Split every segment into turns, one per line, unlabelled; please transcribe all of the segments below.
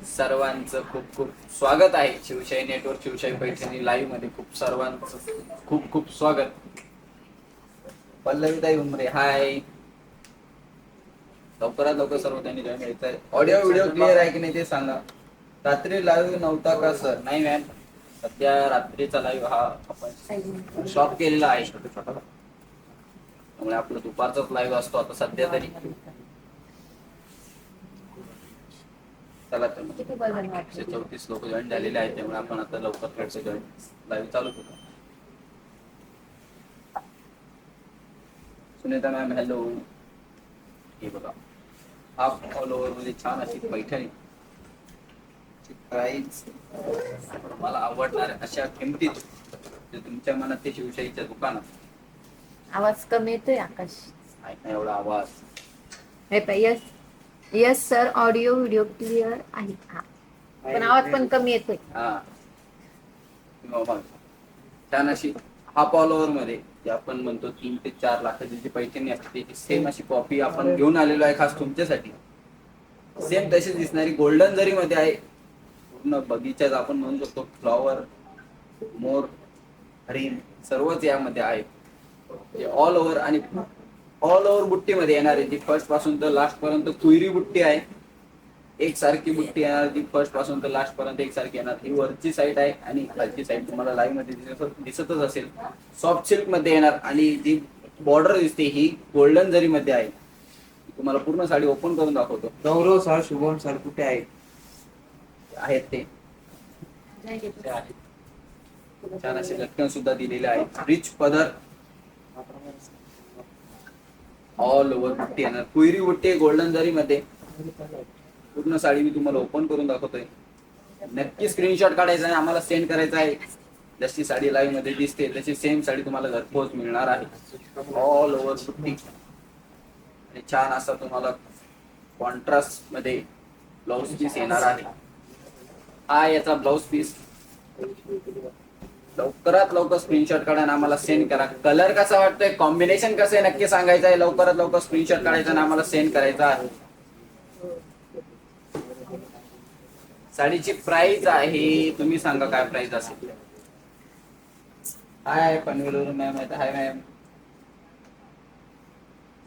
सर्वांचं खूप खूप स्वागत आहे शिवशाही नेटवर्क शिवशाही पैठणी लाईव्ह मध्ये. खूप सर्वांचं खूप खूप स्वागत. पल्लवीताई उमरे हाय. लवकरात लवकर सर्व त्यांनी जॉईन व्हायचं आहे. ऑडिओ व्हिडिओ क्लिअर आहे की नाही ते सांगा. रात्री लाईव्ह नव्हता का सर? नाही मॅम, सध्या रात्रीचा लाईव्ह हा आपण शॉप केलेला आहे छोटा छोटा, त्यामुळे आपलं दुपारचाच लाईव्ह असतो आता सध्या तरी. चला तर 134 लोक जॉईन झालेले आहेत, त्यामुळे आपण आता लवकर थोडंसं जॉईन लाईव्ह चालू करू. Sunita ma'am hello. हे बघा, हाफ ऑल ओव्हर मध्ये छान अशी पैठणी प्राइस मला आवडणार अशा किमतीत जे तुमच्या मनात ते शिवशाहीच्या दुकानात.
आवाज कमी येतोय आकाश.
नाही एवढा आवाज.
Yes yes sir, audio video clear आहे. हा पण आवाज पण कमी येतोय.
हा मग छान अशी हाफ ऑल ओव्हर मध्ये जे आपण म्हणतो 3 ते 4 लाखाची जी पैठणी असते त्याची सेम अशी कॉपी आपण घेऊन आलेलो आहे खास तुमच्यासाठी. सेम तशीच दिसणारी गोल्डन जरी मध्ये आहे. पूर्ण बगीचाच आपण म्हणू शकतो. फ्लॉवर, मोर, हरिण सर्वच यामध्ये आहे. ऑल ओव्हर आणि ऑल ओव्हर बुट्टीमध्ये येणार आहे. जी फर्स्ट पासून तर लास्ट पर्यंत कुयरी बुट्टी आहे. एक सारखी बुट्टी येणार, जी फर्स्ट पासून तर लास्ट पर्यंत एक सारखी येणार. ही वरची साईड आहे आणि खालची साईड तुम्हाला लाईव्ह मध्ये दिसतच असेल. सॉफ्ट सिल्क मध्ये येणार आणि जी बॉर्डर दिसते ही गोल्डन जरी मध्ये आहे. तुम्हाला पूर्ण साडी ओपन करून दाखवतो.
गौरव सर, शुभम सर कुठे
आहेत ते छान असे लटकन सुद्धा दिलेले आहेत. रिच पदर, ऑल ओव्हर बुट्टी येणार. कुयरी बुट्टी गोल्डन जरी मध्ये. पूर्ण साडी मी तुम्हाला ओपन करून दाखवतोय. नक्की स्क्रीनशॉट काढायचा आहे, आम्हाला सेंड करायचा आहे. जशी साडी लाईव्ह मध्ये दिसते तशी सेम साडी तुम्हाला घरपोच मिळणार आहे. ऑल ओव्हर बुट्टी आणि छान असा तुम्हाला कॉन्ट्रास्ट मध्ये ब्लाउज पीस येणार आहे. हा याचा ब्लाउज पीस. लवकरात लवकर स्क्रीनशॉट काढा आणि आम्हाला सेंड करा. कलर कसा वाटतोय, कॉम्बिनेशन कसं आहे नक्की सांगायचं आहे. लवकरात लवकर स्क्रीनशॉट काढायचा आणि आम्हाला सेंड करायचा आहे. साडीची प्राइस आहे, तुम्ही सांगा काय प्राइस असेल. हाय पनवेलवर मॅम आहे. हाय मॅम.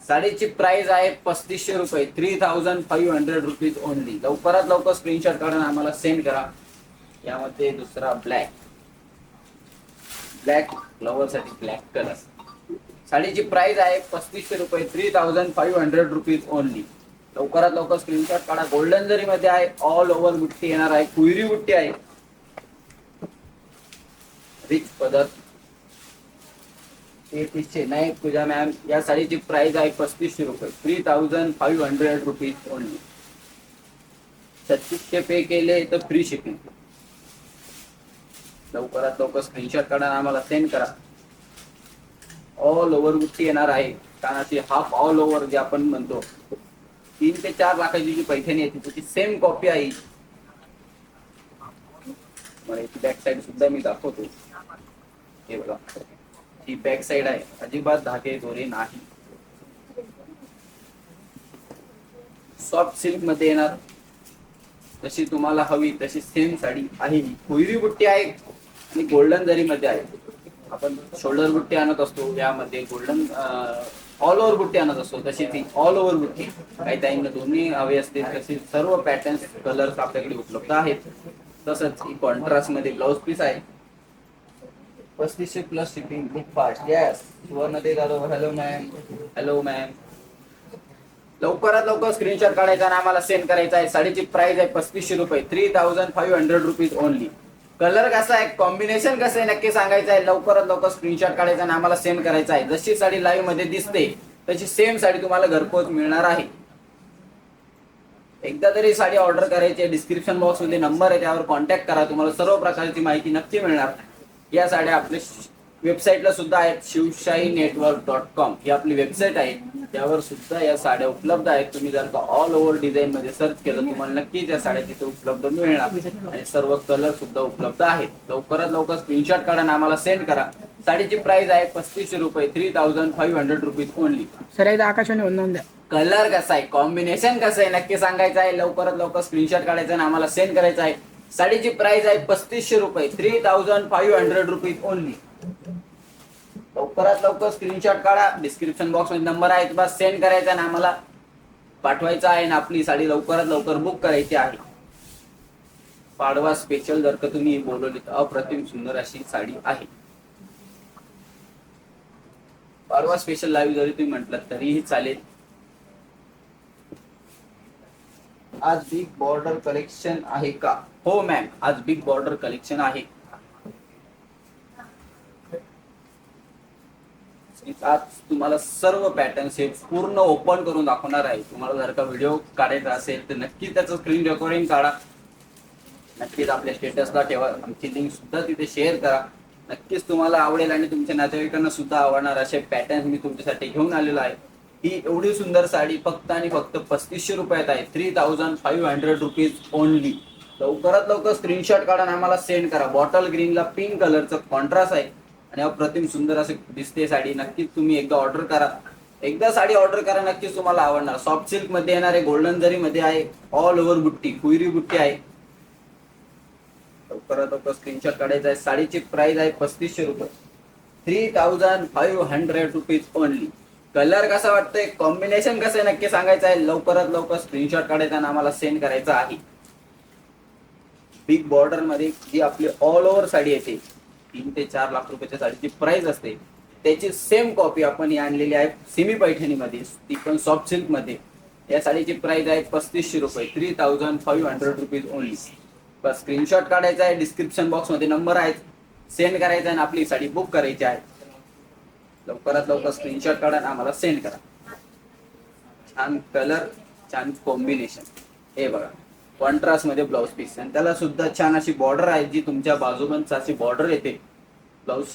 साडीची प्राइस आहे 3500 रुपये. 3500 रुपीज ओनली. लवकरात लवकर स्क्रीनशॉट काढून आम्हाला सेंड करा. यामध्ये दुसरा ब्लॅक फ्लॉवर साठी ब्लॅक कलर. साडीची प्राइस आहे 3500 रुपये. 3500 रुपीज ओनली. लवकरात लवकर स्क्रीनशॉट काढा. गोल्डन जरी मध्ये आहे. ऑल ओव्हर बुट्टी येणार आहे. कुयरी बुट्टी आहे. रिच पदर. 3300 नाही पूजा मॅम. या साडीची प्राइस आहे 3500 रुपये. 3500 रुपीज ओनली. 3600 पे केले तर फ्री शिपिंग. लवकरात लवकर स्क्रीनशॉट काढा आम्हाला सेंड करा. ऑल ओव्हर बुट्टी येणार आहे. कारण अशी हाफ ऑल ओव्हर जे आपण म्हणतो 3 ते 4 लाखाची जी पैठणी आहे त्याची सेम कॉपी आहे. मला याची बॅक साईड सुद्धा मी दाखवतो. हे बघा, ही बॅक साईड आहे. अजिबात धागे दोरे नाही. सॉफ्ट सिल्क मध्ये येणार. जशी तुम्हाला हवी तशी सेम साडी आहे. कुयरी बुट्टी आहे आणि गोल्डन जरी मध्ये आहे. आपण शोल्डर बुट्टी आणत असतो, यामध्ये गोल्डन ऑल ओव्हर बुट्टी आणत असतो. तशी ती ऑल ओव्हर बुट्टी. काही ताईंना दोन्ही हवे असतील तसे सर्व पॅटर्न्स कलर्स आपल्याकडे उपलब्ध आहेत. तसंच ही कॉन्ट्रास्ट मध्ये ब्लाउज पीस आहे. 3500 प्लस शिपिंग. खूप फास्ट. यस सुवर्ण दे Jadhav. Hello ma'am. Hello ma'am. लवकरात लवकर स्क्रीनशॉट काढायचा आणि आम्हाला सेंड करायचा आहे. साडीची प्राइस आहे 3500 रुपये. 3500 रुपीज ओनली. कलर कसा आहे, कॉम्बिनेशन कसं आहे नक्की सांगायचं आहे. लवकरात लवकर स्क्रीनशॉट काढायचा आणि आम्हाला सेंड करायचा आहे. जशी साडी लाईव्ह मध्ये दिसते तशी सेम साडी तुम्हाला घरपोच मिळणार आहे. एकदा तरी साडी ऑर्डर करायची आहे. डिस्क्रिप्शन बॉक्स मध्ये नंबर आहे, त्यावर कॉन्टॅक्ट करा. तुम्हाला सर्व प्रकारची माहिती नक्की मिळणार. या साड्या आपल्या वेबसाईटला सुद्धा आहेत. shivshahiNetwork.com ही आपली वेबसाईट आहे. त्यावर सुद्धा या साड्या उपलब्ध आहेत. तुम्ही जर का ऑल ओव्हर डिझाईन मध्ये सर्च केलं तुम्हाला नक्की त्या साड्या तिथे उपलब्ध मिळणार आणि सर्व कलर सुद्धा उपलब्ध आहेत. लवकरात लवकर स्क्रीनशॉट काढा आणि आम्हाला सेंड करा. साडीची प्राइस आहे 3500 रुपये. 3500 रुपीज ओनली.
सर एकदा आकाशवाणी वंदन द्या.
कलर कसा आहे, कॉम्बिनेशन कसं आहे नक्की सांगायचं आहे. लवकरात लवकर स्क्रीनशॉट काढायचा आणि आम्हाला सेंड करायचा आहे. साडीची प्राइस आहे 3500 रुपये, 3500 रुपीज ओनली. लवकरात लवकर स्क्रीनशॉट काढा, डिस्क्रिप्शन बॉक्स मध्ये नंबर आहे, बस सेंड करायचा आणि आम्हाला पाठवायचा आहे आणि आपली साडी लवकरात लवकर बुक करायची आहे. पाडवा स्पेशल जर का तुम्ही बोलवली तर अप्रतिम सुंदर अशी साडी आहे. पाडवा स्पेशल लाईव्ह जरी तुम्ही म्हटलं तरीही चालेल. आज बिग बॉर्डर कलेक्शन आहे का? हो मॅम, आज बिग बॉर्डर कलेक्शन आहे. आज तुम्हाला सर्व पॅटर्न्स हे पूर्ण ओपन करून दाखवणार आहे. तुम्हाला जर का व्हिडिओ काढायचा असेल तर नक्की त्याचं स्क्रीन रेकॉर्डिंग काढा, नक्कीच आपल्या स्टेटसला ठेवा, आमची लिंक सुद्धा तिथे शेअर करा. नक्कीच तुम्हाला आवडेल आणि तुमच्या नातेवाईकांना सुद्धा आवडणार असे पॅटर्न मी तुमच्यासाठी घेऊन आलेलो आहे. ही एवढी सुंदर साडी फक्त आणि फक्त 3500 रुपयात आहे. 3500 रुपीज ओनली. लवकरात लवकर स्क्रीनशॉट काढा आणि आम्हाला सेंड करा. बॉटल ग्रीनला पिंक कलरचं कॉन्ट्रास्ट आहे आणि अप्रतिम सुंदर असे दिसते साडी. नक्कीच तुम्ही एकदा ऑर्डर करा, एकदा साडी ऑर्डर करा, नक्कीच तुम्हाला आवडणार. सॉफ्ट सिल्क मध्ये येणार आहे, गोल्डन जरी मध्ये आहे, ऑल ओव्हर बुट्टी, कुयरी बुट्टी आहे. लवकरात लवकर स्क्रीनशॉट काढायचा आहे. साडीची प्राइस आहे 3500 रुपये, 3500 रुपीज ओनली. कलर कसा वाटतंय, कॉम्बिनेशन कसं आहे नक्की सांगायचं आहे. लवकरात लवकर स्क्रीनशॉट काढायचा आणि आम्हाला सेंड करायचा आहे. बिग बॉर्डर मध्ये जी आपली ऑल ओव्हर साडी येते, 3 ते 4 लाख रुपयाच्या साडीची प्राइस असते, त्याची सेम कॉपी आपण आणलेली आहे सिमी पैठणी मध्ये, ती पण सॉफ्ट सिल्क मध्ये. या साडीची प्राइस आहे 3500 रुपये, 3500 रुपीज ओनली. बस स्क्रीनशॉट काढायचा आहे, डिस्क्रिप्शन बॉक्स मध्ये नंबर आहे, सेंड करायचा आणि आपली साडी बुक करायची आहे. लवकरात लवकर स्क्रीनशॉट काढा आणि आम्हाला सेंड करा. छान कलर, छान कॉम्बिनेशन. हे बघा, कॉन्ट्रास्ट मध्ये ब्लाउज पीस आणि त्याला सुद्धा छान अशी बॉर्डर आहे, जी तुमच्या बाजूबंद अशी बॉर्डर येते ब्लाउज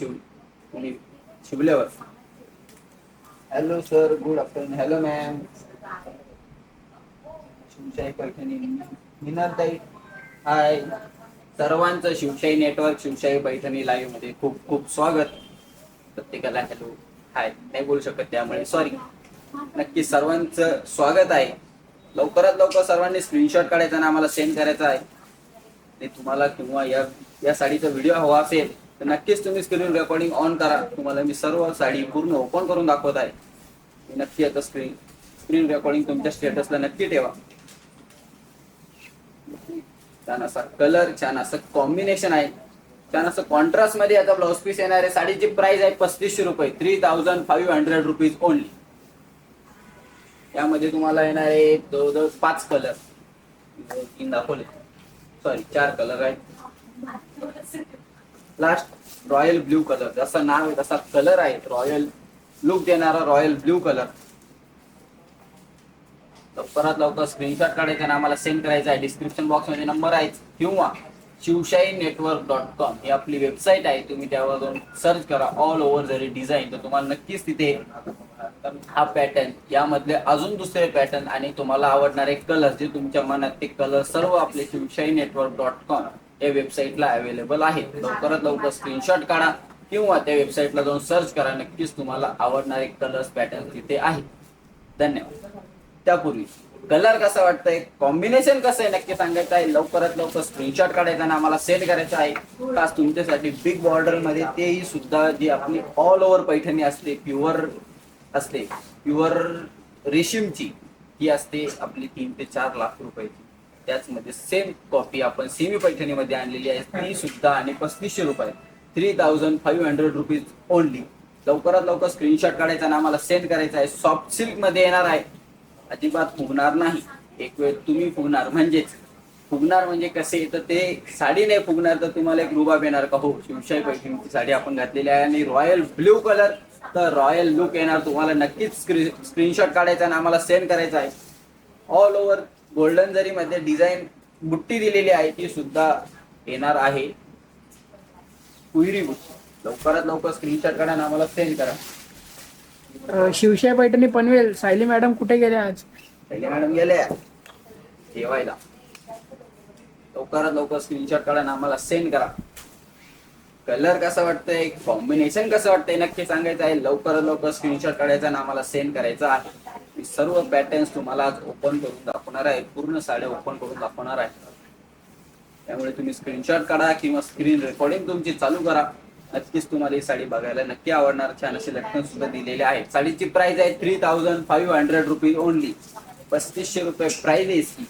शिवल्यावर. Hello sir, good afternoon. Hello ma'am. Shivshahi Paithani मिनारताई, हाय. सर्वांचं शिवशाही नेटवर्क, शिवशाही पैठणी लाईव्ह मध्ये खूप खूप स्वागत. प्रत्येकाला हॅलो हाय नाही बोलू शकत त्यामुळे सॉरी. नक्की सर्वांचं स्वागत आहे. लवकरात लवकर सर्वांनी स्क्रीनशॉट काढायचा आणि आम्हाला सेंड करायचा आहे. ते तुम्हाला किंवा या साडीचा व्हिडिओ हवा असेल तर नक्कीच तुम्ही स्क्रीन रेकॉर्डिंग ऑन करा. तुम्हाला मी सर्व साडी पूर्ण ओपन करून दाखवत आहे. नक्की आता स्क्रीन रेकॉर्डिंग तुमच्या स्टेटसला नक्की ठेवा. छान असा कलर, छान असं कॉम्बिनेशन आहे, छान असं कॉन्ट्रास्ट मध्ये आता ब्लाउज पीस येणार आहे. साडीची प्राइस आहे 3500 रुपये, 3500 रुपीज ओनली. यामध्ये तुम्हाला येणार आहे जवळजवळ 5 कलर, 3 दाखवले, सॉरी 4 कलर आहेत. लास्ट रॉयल ब्ल्यू कलर, जसं नाव आहे तसा कलर आहे, रॉयल लुक देणारा रॉयल ब्ल्यू कलर. लवकरात लवकर स्क्रीनशॉट काढायचा आणि आम्हाला सेंड करायचा आहे. डिस्क्रिप्शन बॉक्स मध्ये नंबर आहे किंवा शिवशाहीनेटवर्क.com ही आपली वेबसाईट आहे. तुम्ही त्यावर जाऊन सर्च करा ऑल ओव्हर जरी डिझाईन, तर तुम्हाला नक्कीच तिथे हा पॅटर्न, यामधले अजून दुसरे पॅटर्न आणि तुम्हाला आवडणारे कलर, जे तुमच्या मनात ते कलर सर्व आपले शिवशाहीनेटवर्क.com या वेबसाईटला अवेलेबल आहेत. लवकरात लवकर स्क्रीनशॉट काढा किंवा त्या वेबसाईटला जाऊन सर्च करा. नक्कीच तुम्हाला आवडणारे कलर्स पॅटर्न तिथे आहेत. धन्यवाद. त्यापूर्वी कलर कसा वाटतंय, कॉम्बिनेशन कसं आहे नक्की सांगायचं आहे. लवकरात लवकर स्क्रीनशॉट काढायचा आणि आम्हाला सेंड करायचं आहे. खास तुमच्यासाठी बिग बॉर्डर मध्ये, तेही सुद्धा जी आपली ऑल ओव्हर पैठणी असते, प्युअर रेशीमची, ही असते आपली 3 ते 4 लाख रुपयाची. त्याचमध्ये सेम कॉपी आपण सेमी पैठणीमध्ये आणलेली आहे, ती सुद्धा आणि 3500 रुपये, 3500 रुपीज ओनली. लवकरात लवकर स्क्रीनशॉट काढायचा आणि आम्हाला सेंड करायचा आहे. सॉफ्ट सिल्क मध्ये येणार आहे, अजिबात फुगणार नाही. एक वेळ तुम्ही फुगणार म्हणजे कसे, तर ते साडी नाही फुगणार तर तुम्हाला एक रुबाब येणार का, हो शिवशाही पैठणीची साडी आपण घातलेली आहे आणि रॉयल ब्ल्यू कलर, तर रॉयल लुक येणार तुम्हाला. नक्कीच स्क्रीनशॉट काढायचा आणि आम्हाला सेंड करायचा आहे. ऑल ओव्हर गोल्डन जरी मध्ये डिझाईन बुट्टी दिलेली आहे, ती सुद्धा येणार आहे, कुयरी बुट्टी. लवकरात लवकर स्क्रीनशॉट काढा आणि आम्हाला सेंड करा.
शिवशाही पैठणी पनवेल, सायली मॅडम कुठे गेल्या आज?
सायली मॅडम गेल्या जेवायला. लवकरात लवकर स्क्रीनशॉट काढा आणि आम्हाला सेंड करा. कलर कसा वाटतंय, कॉम्बिनेशन कसं वाटतंय नक्की सांगायचं आहे. लवकरात लवकर स्क्रीनशॉट काढायचा आणि आम्हाला सेंड करायचा आहे. मी सर्व पॅटर्न्स तुम्हाला आज ओपन करून दाखवणार आहे, पूर्ण साड्या ओपन करून दाखवणार आहे. त्यामुळे तुम्ही स्क्रीनशॉट काढा किंवा स्क्रीन रेकॉर्डिंग तुमची चालू करा. नक्कीच तुम्हाला ही साडी बघायला नक्की आवडणार. छान असे लटकन सुद्धा दिलेले आहेत. साडीची प्राइस आहे 3500 रुपीज ओनली. 3500 रुपये प्राइस है इसकी.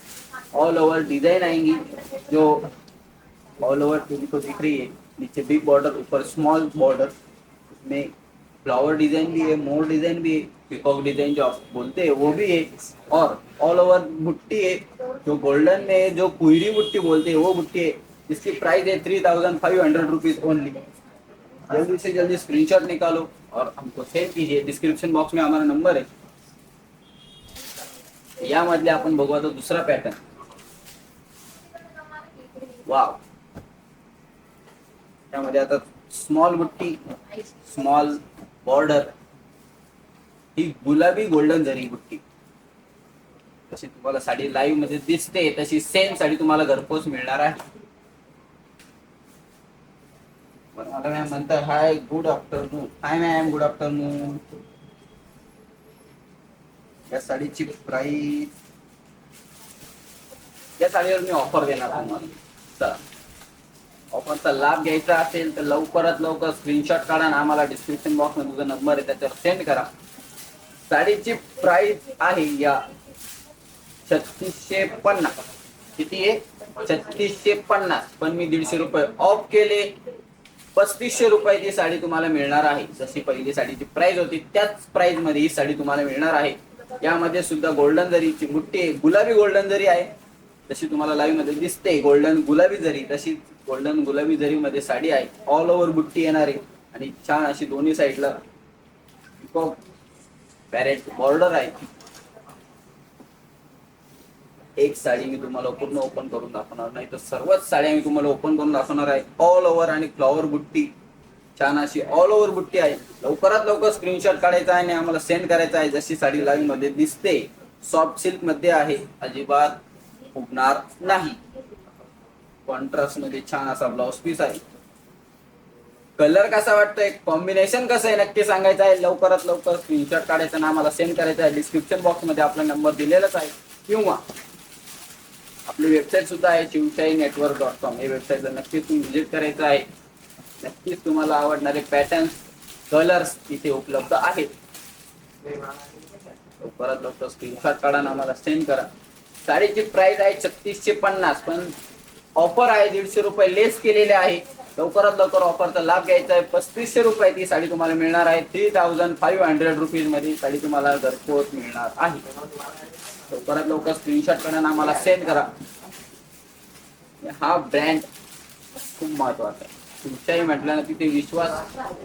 ऑल ओवर डिजाइन आएंगी जो ऑल ओवर तुमको दिख रही है. नीचे बिग बॉर्डर, ऊपर स्मॉल बॉर्डर, उसमें फ्लावर डिजाइन भी है, मोर डिजाइन भी है, पिकॉक डिजाइन जो आप बोलते हैं वो भी है, और ऑल ओवर बुट्टी है जो गोल्डन में जो कुहरी बुट्टी बोलते हैं वो बुट्टी है. इसकी प्राइस है 3500 रुपीज ओनली. जल्दी से जल्दी स्क्रीनशॉट निकालो और हमको सेंड कीजिए. डिस्क्रिप्शन बॉक्स में हमारा नंबर है. यामधले आपण बघू आता दुसरा पॅटर्न. वाव, त्यामध्ये आता स्मॉल बुट्टी, स्मॉल बॉर्डर, ही गुलाबी गोल्डन जरी बुट्टी. तशी तुम्हाला साडी लाईव्ह मध्ये दिसते तशी सेम साडी तुम्हाला घरपोच मिळणार आहे. मला मॅम म्हणतात हाय गुड आफ्टरनून. हाय मॅम, गुड आफ्टरनून. या साडीची प्राइस, या साडीवर मी ऑफर देणार तुम्हाला. चला, ऑफरचा लाभ घ्यायचा असेल तर लवकरात लवकर स्क्रीनशॉट काढा आणि आम्हाला डिस्क्रिप्शन बॉक्स मध्ये तुझा नंबर आहे त्याच्यावर सेंड करा. साडीची प्राइस आहे या 3650. किती आहे? 3650. पण मी 150 रुपये ऑफ केले. 3500 रुपयाची साडी तुम्हाला मिळणार आहे. जशी पहिली साडीची प्राइस होती त्याच प्राइस मध्ये ही साडी तुम्हाला मिळणार आहे. यामध्ये सुद्धा गोल्डन जरीची बुट्टी आहे, गुलाबी गोल्डन जरी आहे. जशी तुम्हाला लाईव्ह मध्ये दिसते गोल्डन गुलाबी जरी, तशी गोल्डन गुलाबी जरी मध्ये साडी आहे. ऑल ओव्हर बुट्टी येणार आहे आणि छान अशी दोन्ही साईडला पॅरेट बॉर्डर आहे. एक साडी मी तुम्हाला पूर्ण ओपन करून दाखवणार नाही तर सर्वच साड्या मी तुम्हाला ओपन करून दाखवणार आहे. ऑल ओव्हर आणि फ्लॉवर बुट्टी, छान अशी ऑल ओव्हर बुट्टी आहे. लवकरात लवकर स्क्रीनशॉट काढायचा आहे आणि आम्हाला सेंड करायचा आहे. जशी साडी लाईव्ह मध्ये दिसते सॉफ्ट सिल्क मध्ये आहे, अजिबात फुगणार नाही. कॉन्ट्रास्ट मध्ये छान असा ब्लाउज पीस आहे. कलर कसा वाटतोय, कॉम्बिनेशन कसं आहे नक्की सांगायचं आहे. लवकरात लवकर स्क्रीनशॉट काढायचा आणि आम्हाला सेंड करायचा आहे. डिस्क्रिप्शन बॉक्स मध्ये आपला नंबर दिलेलाच आहे किंवा आपली वेबसाईट सुद्धा आहे शिवशाहीनेटवर्क.com. हे वेबसाईटला नक्कीच तुम्ही व्हिजिट करायचं आहे. नक्कीच तुम्हाला आवडणारे पॅटर्न्स, कलर्स इथे उपलब्ध आहेत. लवकरात लवकर स्क्रीनशॉट काढा आणि आम्हाला सेंड करा. साडीची प्राइस आहे 3650, पण ऑफर आहे 150 रुपये लेस केलेले आहे. लवकरात लवकर ऑफरचा लाभ घ्यायचा आहे. 3500 रुपये ती साडी तुम्हाला मिळणार आहे. 3500 रुपीज मध्ये साडी तुम्हाला घरपोच मिळणार आहे. लवकरात लवकर स्क्रीनशॉट करा आणि आम्हाला सेंड करा. हा ब्रँड खूप महत्वाचा आहे. तुमच्याही म्हटलं ना तिथे विश्वास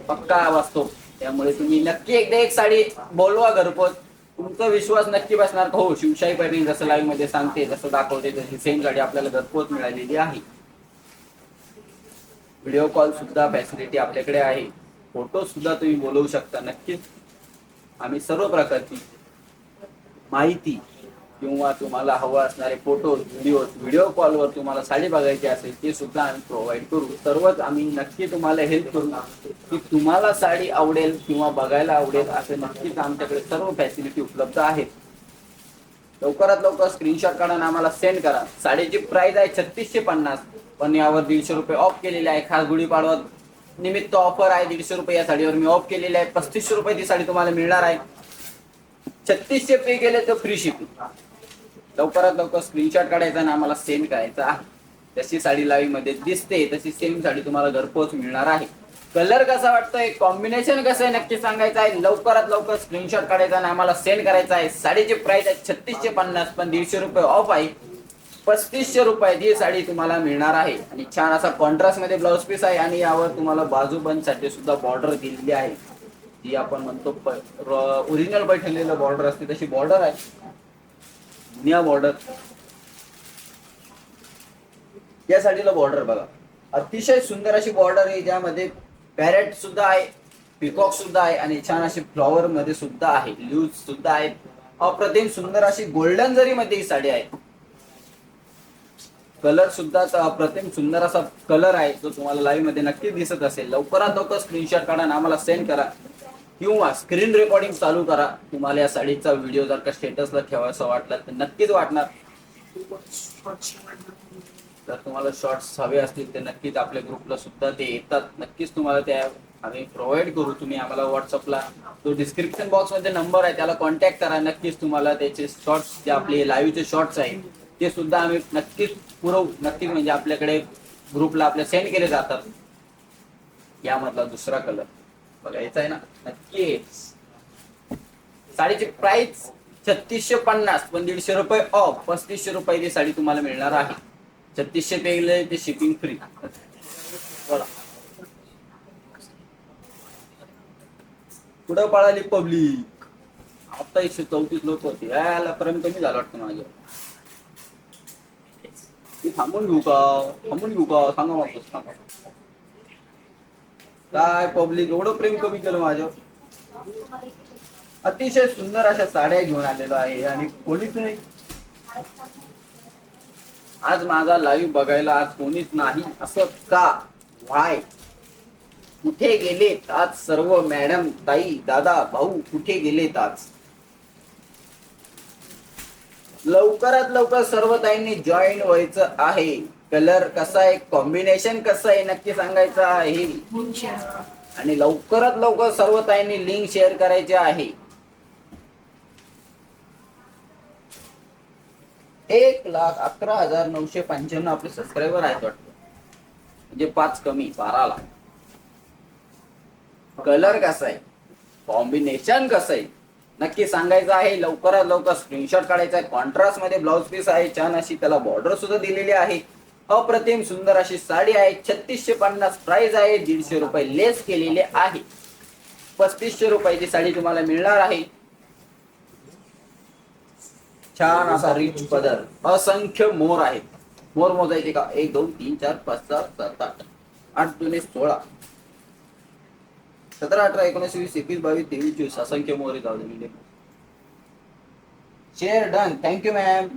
पक्का वाचतो. त्यामुळे तुम्ही नक्की एकदा एक साडी बोलवा घरपोच. तुमचा विश्वास नक्की बसणार. हो, शिवशाही पैठणी जसं लाईव्ह मध्ये सांगते, जसं दाखवते तशी सेम साडी आपल्याला घरपोच मिळालेली आहे. व्हिडिओ कॉल सुद्धा फॅसिलिटी आपल्याकडे आहे. फोटो सुद्धा तुम्ही बोलवू शकता. नक्कीच आम्ही सर्व प्रकारची माहिती किंवा तुम्हाला हवं असणारे फोटो, व्हिडिओ कॉलवर तुम्हाला साडी बघायची असेल ते सुद्धा आम्ही प्रोव्हाइड करू. सर्वच आम्ही नक्की तुम्हाला हेल्प करू की तुम्हाला साडी आवडेल किंवा बघायला आवडेल असे नक्कीच आमच्याकडे सर्व फॅसिलिटी उपलब्ध आहेत. लवकरात लवकर स्क्रीनशॉट काढा आणि आम्हाला सेंड करा. साडीची प्राइस आहे 3650, पण यावर 150 रुपये ऑफ केलेले आहे. खास गुढीपाडवा निमित्त ऑफर आहे. 150 रुपये या साडीवर मी ऑफ केलेले आहे. 3500 रुपये ती साडी तुम्हाला मिळणार आहे. 3600 पे केले तर फ्री शिपिंग. लवकरात लवकर स्क्रीनशॉट काढायचा आणि आम्हाला सेंड करायचा आहे. जशी साडी लाईव्ह मध्ये दिसते तशी सेम साडी तुम्हाला घरपोच मिळणार आहे. कलर कसा वाटतोय, कॉम्बिनेशन कसं आहे नक्की सांगायचं आहे. लवकरात लवकर स्क्रीनशॉट काढायचा आणि आम्हाला सेंड करायचा आहे. साडीची प्राइस आहे 3650, पण 150 रुपये ऑफ आहे. 3500 रुपयाची साडी तुम्हाला मिळणार आहे. आणि छान असा कॉन्ट्रास्ट मध्ये ब्लाउज पीस आहे आणि यावर तुम्हाला बाजूबंद साठी सुद्धा बॉर्डर दिलेली आहे. जी आपण म्हणतो ओरिजिनल पैठणीला बॉर्डर असते तशी बॉर्डर आहे. दुनिया बॉर्डर. या साडीला बॉर्डर बघा, अतिशय सुंदर अशी बॉर्डर आहे. ज्यामध्ये पॅरेट सुद्धा आहे, पिकॉक सुद्धा आहे आणि छान अशी फ्लॉवर मध्ये सुद्धा आहे, ल्यूज सुद्धा आहे. अप्रतिम सुंदर अशी गोल्डन जरी मध्ये ही साडी आहे. कलर सुद्धा अप्रतिम सुंदर असा कलर आहे जो तुम्हाला लाईव्ह मध्ये नक्की दिसत असेल. लवकरात लवकर स्क्रीनशॉट काढा आणि आम्हाला सेंड करा. किंवा स्क्रीन रेकॉर्डिंग चालू करा. तुम्हाला या साडीचा व्हिडिओ जर का स्टेटसला ठेवायचा वाटला तर नक्कीच वाटणार. जर तुम्हाला शॉर्ट्स हवे असतील तर नक्कीच आपल्या ग्रुपला सुद्धा ते येतात. नक्कीच तुम्हाला त्या आम्ही प्रोव्हाइड करू. तुम्ही आम्हाला व्हॉट्सअपला जो डिस्क्रिप्शन बॉक्स मध्ये नंबर आहे त्याला कॉन्टॅक्ट करा. नक्कीच तुम्हाला त्याचे शॉर्ट्स जे आपले लाईव्हचे शॉर्ट्स आहेत ते सुद्धा आम्ही नक्कीच पुरवू. नक्कीच म्हणजे आपल्याकडे ग्रुपला आपल्या सेंड केले जातात. यामधला दुसरा कलर बघायचा आहे ना. नक्कीच साडीची प्राइस 3650 पण 150 रुपये ऑफ. 3500 रुपयाची साडी तुम्हाला मिळणार आहे. 3600 पेले ते शिपिंग फ्री. बोला पुढं पळाली पब्लिक. आता 134 लोक होते. याला पर्यंत कमी झालं वाटतं माझ्या. थांबून घेऊ का सांगा वापस सांगा. काय पब्लिक एवढं प्रेम कमी केलं माझं. अतिशय सुंदर अशा साड्या घेऊन आलेलो आहे आणि कोणीच नाही आज माझा लाईव्ह बघायला. आज कोणीच नाही असं का? व्हाय? कुठे गेलेत आज सर्व मॅडम ताई दादा भाऊ? कुठे गेलेत आज? लवकरात लवकर सर्व ताईंनी जॉईन व्हायचं आहे. कलर कसा आहे, कॉम्बिनेशन कसं आहे नक्की सांगायचं आहे. आणि लवकरात लवकर सर्व ताईंनी लिंक शेअर करायची आहे. 1,11,995 आपले सबस्क्रायबर आहेत वाटतं. म्हणजे 5 कमी 12 लाख. कलर कसा आहे, कॉम्बिनेशन कसं आहे नक्की सांगायचं आहे. लवकरात लवकर स्क्रीनशॉट काढायचा आहे. कॉन्ट्रास्ट मध्ये ब्लाउज पीस आहे. छान अशी त्याला बॉर्डर सुद्धा दिलेली आहे. अप्रतिम सुंदर अशी साडी आहे. 3650 प्राइस आहे. 150 रुपये लेस केलेले आहे. 3500 रुपयाची साडी तुम्हाला मिळणार आहे. छान असा रिच पदर. असंख्य मोर आहेत. मोर मोजायचे का? 1 2 3 4 5 6 7 8 8 2 16 17 18 19 20 21 22 23 24 असंख्य मोर जाऊ दे. Share done. Thank you ma'am.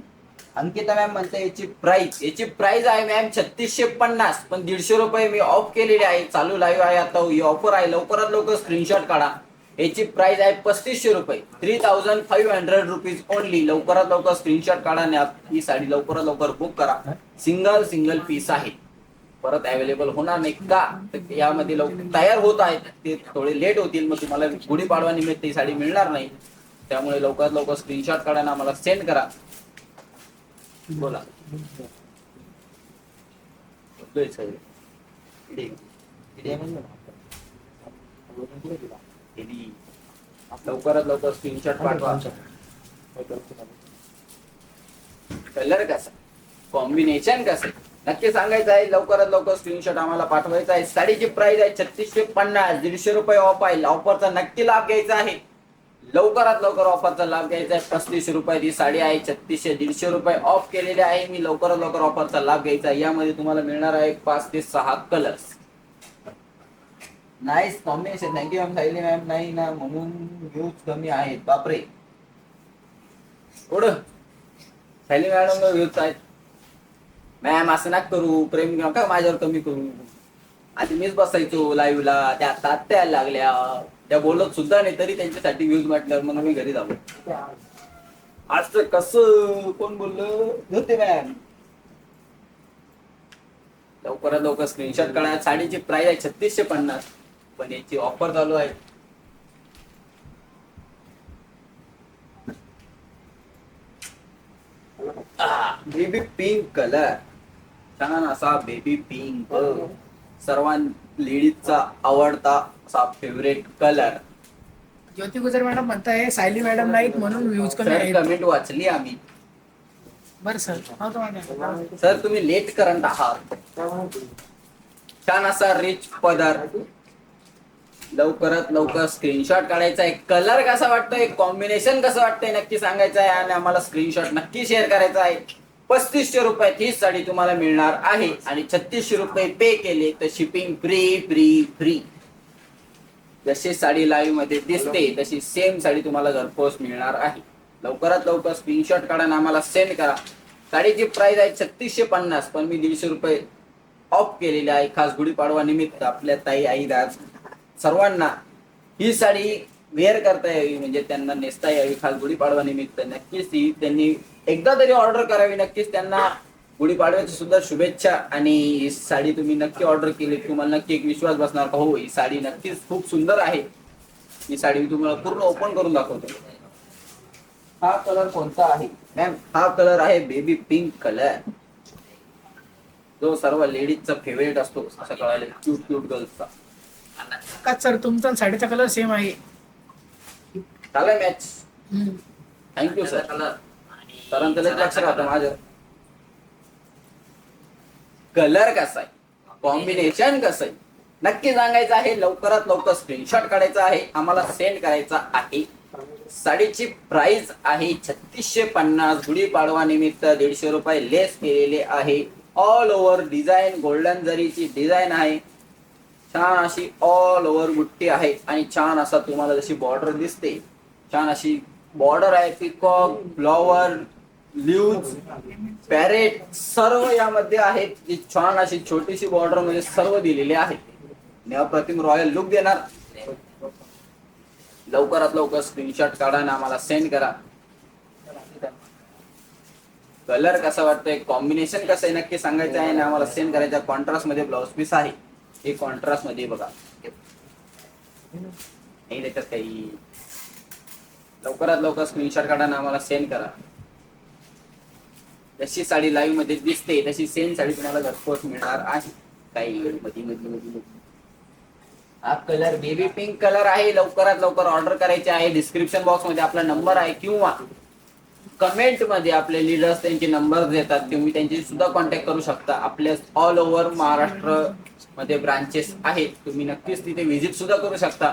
Ankita ma'am म्हणते याची प्राइस आहे मॅम 3650 पण 150 रुपये मी ऑफ केलेले आहे. चालू लाईव्ह आहे आता. ही ऑफर आहे. लवकरात लवकर स्क्रीनशॉट काढा. याची प्राइस आहे 3500 रुपये. 3500 रुपीज ओनली. लवकरात लवकर स्क्रीनशॉट काढा आणि ही साडी लवकरात लवकर बुक करा. सिंगल पीस आहे. परत अवेलेबल होणार नाही का? तर यामध्ये लवकर तयार होत आहेत. ते थोडे लेट होतील. मग तुम्हाला गुढीपाडवा निमित्त ही साडी मिळणार नाही. त्यामुळे लवकरात लवकर स्क्रीनशॉट काढा आणि आम्हाला सेंड करा. बोला लवकरात लवकर स्क्रीनशॉट पाठवा. कलर कसा, कॉम्बिनेशन कसं नक्की सांगायचं आहे. लवकरात लवकर स्क्रीनशॉट आम्हाला पाठवायचा आहे. साडीची प्राइस आहे 3650. 150 रुपये ऑफ आहे. ऑफरचा नक्की लाभ घ्यायचा आहे. लवकरात लवकर ऑफरचा लाभ घ्यायचा आहे. 3500 रुपयाची साडी आहे. 3600 150 रुपये ऑफ केलेले आहे. मी लवकरात लवकर ऑफरचा लाभ घ्यायचा आहे. यामध्ये तुम्हाला मिळणार आहे 5 ते 6 colours. Nice combination. Thank you ma'am. Sayali ma'am नाही ना म्हणून व्ह्यूज कमी आहेत. बापरे एवढं सायली मॅडम व्ह्यूज आहेत. मॅम असं नका करू. प्रेम नका माझ्यावर कमी करू. आधी मीच बसायचो लाईव्हला. त्या तात्या लागल्या. त्या बोलत सुद्धा नाही तरी त्यांच्यासाठी व्ह्यूज म्हटल्यावर मग मी घरी जाऊ. आज कसं कोण बोललं होते मॅम. लवकरात लवकर स्क्रीनशॉट काढा. साडीची प्राइस आहे 3650 पण याची ऑफर चालू आहे. Baby pink colour. छान असा बेबी पिंक. सर्वां लेडीजचा आवडता असा फेवरेट कलर.
ज्योती गुजर मॅडम म्हणताय सायली मॅडम नाहीत म्हणून व्ह्यूज कमी
सर
आहेत.
कमेंट वाचली आम्ही.
बरं सर.
सर तुम्ही लेट करंट आहात. छान असा रिच पदर. लवकरात लवकर स्क्रीनशॉट काढायचा आहे. कलर कसा वाटतोय, कॉम्बिनेशन कसं वाटतंय नक्की सांगायचं आहे आणि आम्हाला स्क्रीनशॉट नक्की शेअर करायचा आहे. 3500 रुपयात ही साडी तुम्हाला मिळणार आहे आणि 3600 रुपये पे केले तर शिपिंग फ्री. जशी साडी लाईव्ह मध्ये दिसते तशी सेम साडी तुम्हाला घरपोच मिळणार आहे. लवकरात लवकर स्क्रीनशॉट काढा आणि आम्हाला सेंड करा. साडीची प्राइस आहे 3650 पण मी 150 रुपये ऑफ केलेले आहे. खास गुढीपाडवा निमित्त आपल्या ताई आई दास सर्वांना ही साडी वेअर करता यावी, म्हणजे त्यांना नेसता यावी खास गुढीपाडवा निमित्त, नक्कीच ती त्यांनी एकदा तरी ऑर्डर करावी. नक्कीच त्यांना गुढीपाडव्याची सुद्धा शुभेच्छा. आणि ही साडी तुम्ही नक्की ऑर्डर केली, तुम्हाला नक्की एक विश्वास बसणार का हो ही साडी नक्कीच खूप सुंदर आहे. ही साडी मी तुम्हाला पूर्ण ओपन करून दाखवतो. हा कलर कोणता आहे मॅम? हा कलर आहे बेबी पिंक कलर, जो सर्व लेडीजचा फेवरेट असतो असं कळाले, क्यूट क्यूट गर्ल्सचा.
का सर तुमचा आणि साडीचा कलर सेम आहे.
चालेल मॅच.
हम्म.
Thank you sir. सरांचं लक्ष राहतं माझं. कलर कसा आहे, कॉम्बिनेशन कसं आहे नक्की सांगायचं आहे. लवकरात लवकर स्क्रीनशॉट काढायचा आहे, आम्हाला सेंड करायचा आहे. साडीची प्राइस आहे 3650. गुढीपाडवा निमित्त 150 रुपये लेस केलेले आहे. ऑल ओव्हर डिझाईन गोल्डन जरीची डिझाईन आहे. छान अशी ऑल ओव्हर बुट्टी आहे आणि छान असा तुम्हाला जशी बॉर्डर दिसते, छान अशी बॉर्डर आहे. पिकॉक, फ्लॉवर, ल्यूज, पॅरेट सर्व यामध्ये आहेत. जी छान अशी छोटीशी बॉर्डर मध्ये सर्व दिलेले आहे. अप्रतिम रॉयल लुक देणार. लवकरात लवकर स्क्रीनशॉट काढा आणि आम्हाला सेंड करा. कलर कसा वाटतोय, कॉम्बिनेशन कसं आहे नक्की सांगायचं आहे आणि आम्हाला सेंड करायचं. कॉन्ट्रास्ट मध्ये ब्लाउज पीस आहे. हे कॉन्ट्रास्ट मध्ये बघा, नाही त्याच्यात काही. लवकरात लवकर स्क्रीनशॉट काढा आणि आम्हाला सेंड करा. जशी साडी लाईव्ह मध्ये दिसते तशी सेम साडी तुम्हाला घरपोच मिळणार आहे. काही मध्ये मध्ये मध्ये हा कलर बेबी पिंक कलर आहे. लवकरात लवकर ऑर्डर करायचे आहे. डिस्क्रिप्शन बॉक्स मध्ये आपला नंबर आहे किंवा कमेंट मध्ये आपले लीडर्स त्यांचे नंबर देतात, तुम्ही त्यांची सुद्धा कॉन्टॅक्ट करू शकता. आपल्या ऑल ओव्हर महाराष्ट्र मध्ये ब्रांचेस आहेत, तुम्ही नक्कीच तिथे व्हिजिट सुद्धा करू शकता.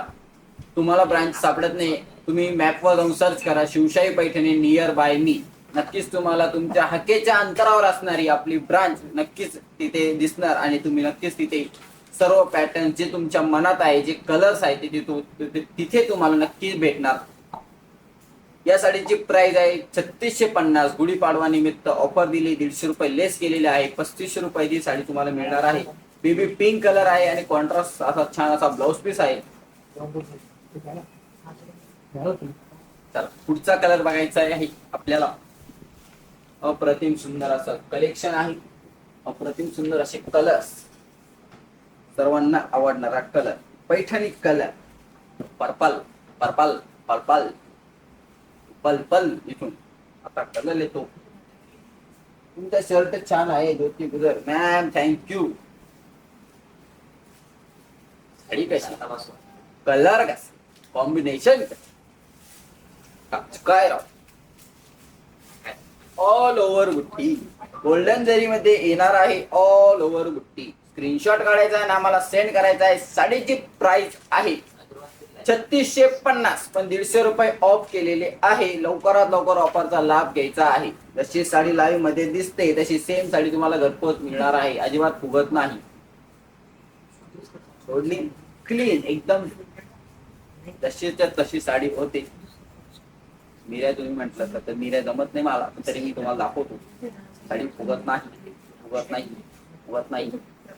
तुम्हाला ब्रांच सापडत नाही, तुम्ही मॅपवर जाऊन सर्च करा शिवशाही पैठणी नियर बाय मी. नक्कीच तुम्हाला तुमच्या हाकेच्या अंतरावर असणारी आपली ब्रांच नक्कीच तिथे दिसणार आणि तुम्ही नक्कीच तिथे सर्व पॅटर्न जे तुमच्या मनात आहे, जे कलर्स आहेत तिथे तुम्हाला नक्कीच भेटणार. या साडीची प्राइस आहे 3650. गुढीपाडवा निमित्त ऑफर दिली, 150 रुपये लेस केलेले आहे. 3500 रुपयाची साडी तुम्हाला मिळणार आहे. बेबी पिंक कलर आहे आणि कॉन्ट्रास्ट असा छान असा ब्लाउज पीस आहे. चला पुढचा कलर बघायचा आहे आपल्याला. अप्रतिम सुंदर असं कलेक्शन आहे. अप्रतिम सुंदर असे कलर्स, सर्वांना आवडणारा colour Paithani colour. Purple purple purple purple इथून आता कलर येतो. तुमचा शर्ट छान आहे ज्योती गुजर मॅम, थँक्यू. साडी कशी, कलर कसा, कॉम्बिनेशन काय राव. ऑल ओव्हर बुट्टी गोल्डन जरी मध्ये येणार आहे. ऑल ओव्हर बुट्टी स्क्रीनशॉट काढायचा आहे आणि आम्हाला सेंड करायचा आहे. साडीची प्राइस आहे 3650, पण 150 रुपये ऑफ केलेले आहे. लवकरात लवकर ऑफरचा लाभ घ्यायचा आहे. जशी साडी लाईव्ह मध्ये दिसते तशी सेम साडी तुम्हाला घरपोच मिळणार आहे. अजिबात फुगत नाही, सोडली क्लीन एकदम जशीच्या तशी साडी होते. मिऱ्या तुम्ही म्हटलं तर मिऱ्या जमत नाही मला, तरी मी तुम्हाला दाखवतो. साडी फुगत नाही, फुगत नाही, फुगत नाही,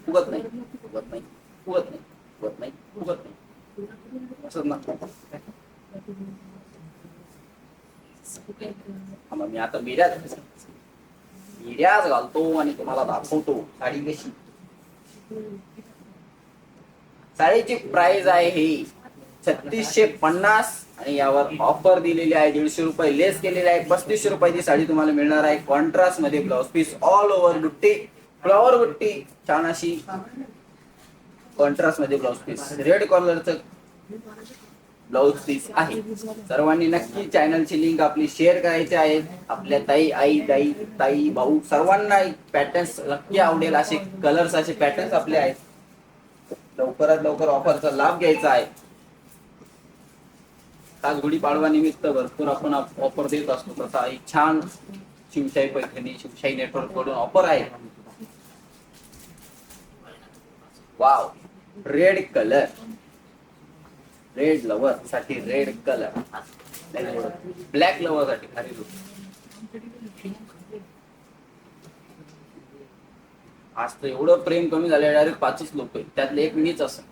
फुगत नाही, फुगत नाही, फुगत नाही, फुगत नाही, फुगत नाही. असंच ना. मी आता मिऱ्याच घालतो आणि तुम्हाला दाखवतो साडी कशी. साडीची प्राइस आहे ही 3650 आणि यावर ऑफर दिलेली आहे. 150 रुपये लेस केलेले आहे. 3500 रुपयाची साडी तुम्हाला मिळणार आहे. कॉन्ट्रास्ट मध्ये ब्लाउज पीस, ऑल ओव्हर बुट्टी, फ्लॉवर बुट्टी छान अशी कॉन्ट्रास्ट मध्ये ब्लाउज पीस, रेड कलरचं ब्लाउज पीस आहे. सर्वांनी नक्की चॅनलची लिंक आपली शेअर करायची आहे. आपल्या ताई, आई, दाई, ताई, भाऊ सर्वांना पॅटर्न्स नक्की आवडेल असे कलर्स, असे पॅटर्न्स आपले आहेत. लवकरात लवकर ऑफरचा लाभ घ्यायचा आहे. आज गुढीपाडवा निमित्त भरपूर आपण ऑफर देत असतो. तसा एक छान शिवशाही पैठणी शिवशाही नेटवर्क कडून ऑफर आहे. Wow, red colour, red lover साठी रेड कलर, ब्लॅक लवर साठी खाली लुक. आज तर एवढं प्रेम कमी झालं, डायरेक्ट 5च लोक आहेत, त्यातले एक मीच असं.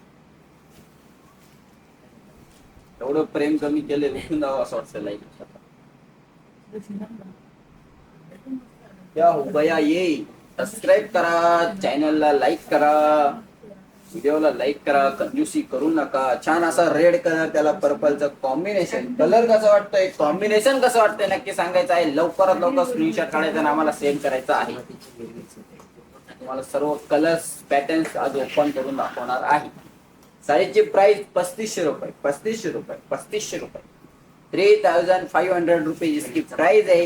एवढं प्रेम कमी केले उठून जावं असं वाटतं लाईक क्या हो गया ये सबस्क्राईब करा चॅनलला लाईक करा व्हिडिओला लाईक करा कंजूसी करू नका छान असा रेड कलर त्याला पर्पलचं कॉम्बिनेशन कलर कसं वाटतंय कॉम्बिनेशन कसं वाटतंय नक्की सांगायचं आहे लवकरात लवकर स्क्रीनशॉट काढायचा आणि आम्हाला सेंड करायचा आहे तुम्हाला सर्व कलर्स पॅटर्न्स आज ओपन करून दाखवणार आहे साडीची प्राइस 3500 रुपये 3500 रुपये 3500 रुपये इसकी प्राइस है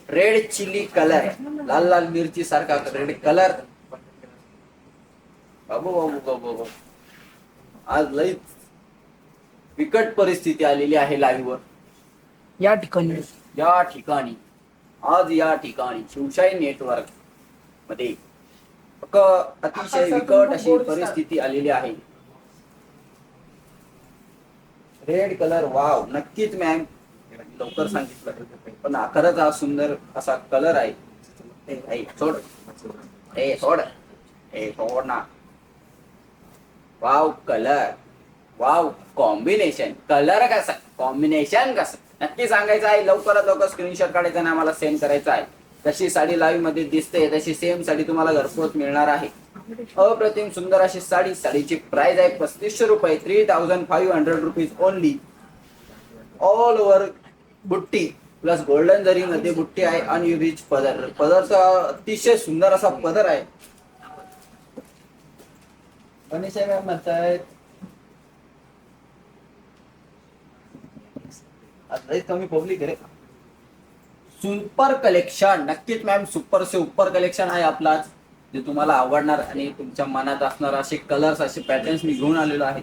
रेड चिली कलर है लाल लाल मिर्ची सारखा रेड कलर बाबू बाबू बाबू बाबू आज लई बिकट परिस्थिती आलेली आहे लाईव्ह वर
या ठिकाणी
आज या ठिकाणी शिवशाही नेटवर्क मध्ये अतिशय बिकट अशी परिस्थिती आलेली आहे रेड कलर वाव नक्कीच मॅम लवकर सांगितलं पण खरंच हा सुंदर असा कलर आहे सोड ना wow colour wow combination colour कसं कॉम्बिनेशन कसं नक्की सांगायचं आहे लवकरात लवकर स्क्रीनशॉट काढायचा आणि आम्हाला सेंड करायचा आहे जशी साडी लाईव्ह मध्ये दिसते तशी सेम साडी तुम्हाला घरपोच मिळणार आहे अप्रतिम सुंदर अशी साडीची प्राइस आहे 3500 रुपये 3500 रुपीज ओनली ऑल ओव्हर बुट्टी प्लस गोल्डन जरी मध्ये बुट्टी आहे आणि रिच पदरचा अतिशय सुंदर असा पदर आहे गणेश मॅम म्हणतायत आज कमी पब्लिक आहे सुपर कलेक्शन नक्कीच मॅम सुपर से उपर कलेक्शन आहे आपला जे तुम्हाला आवडणार आणि तुमच्या मनात असणार असे कलर्स असे पॅटर्न्स मी घेऊन आलेलो आहे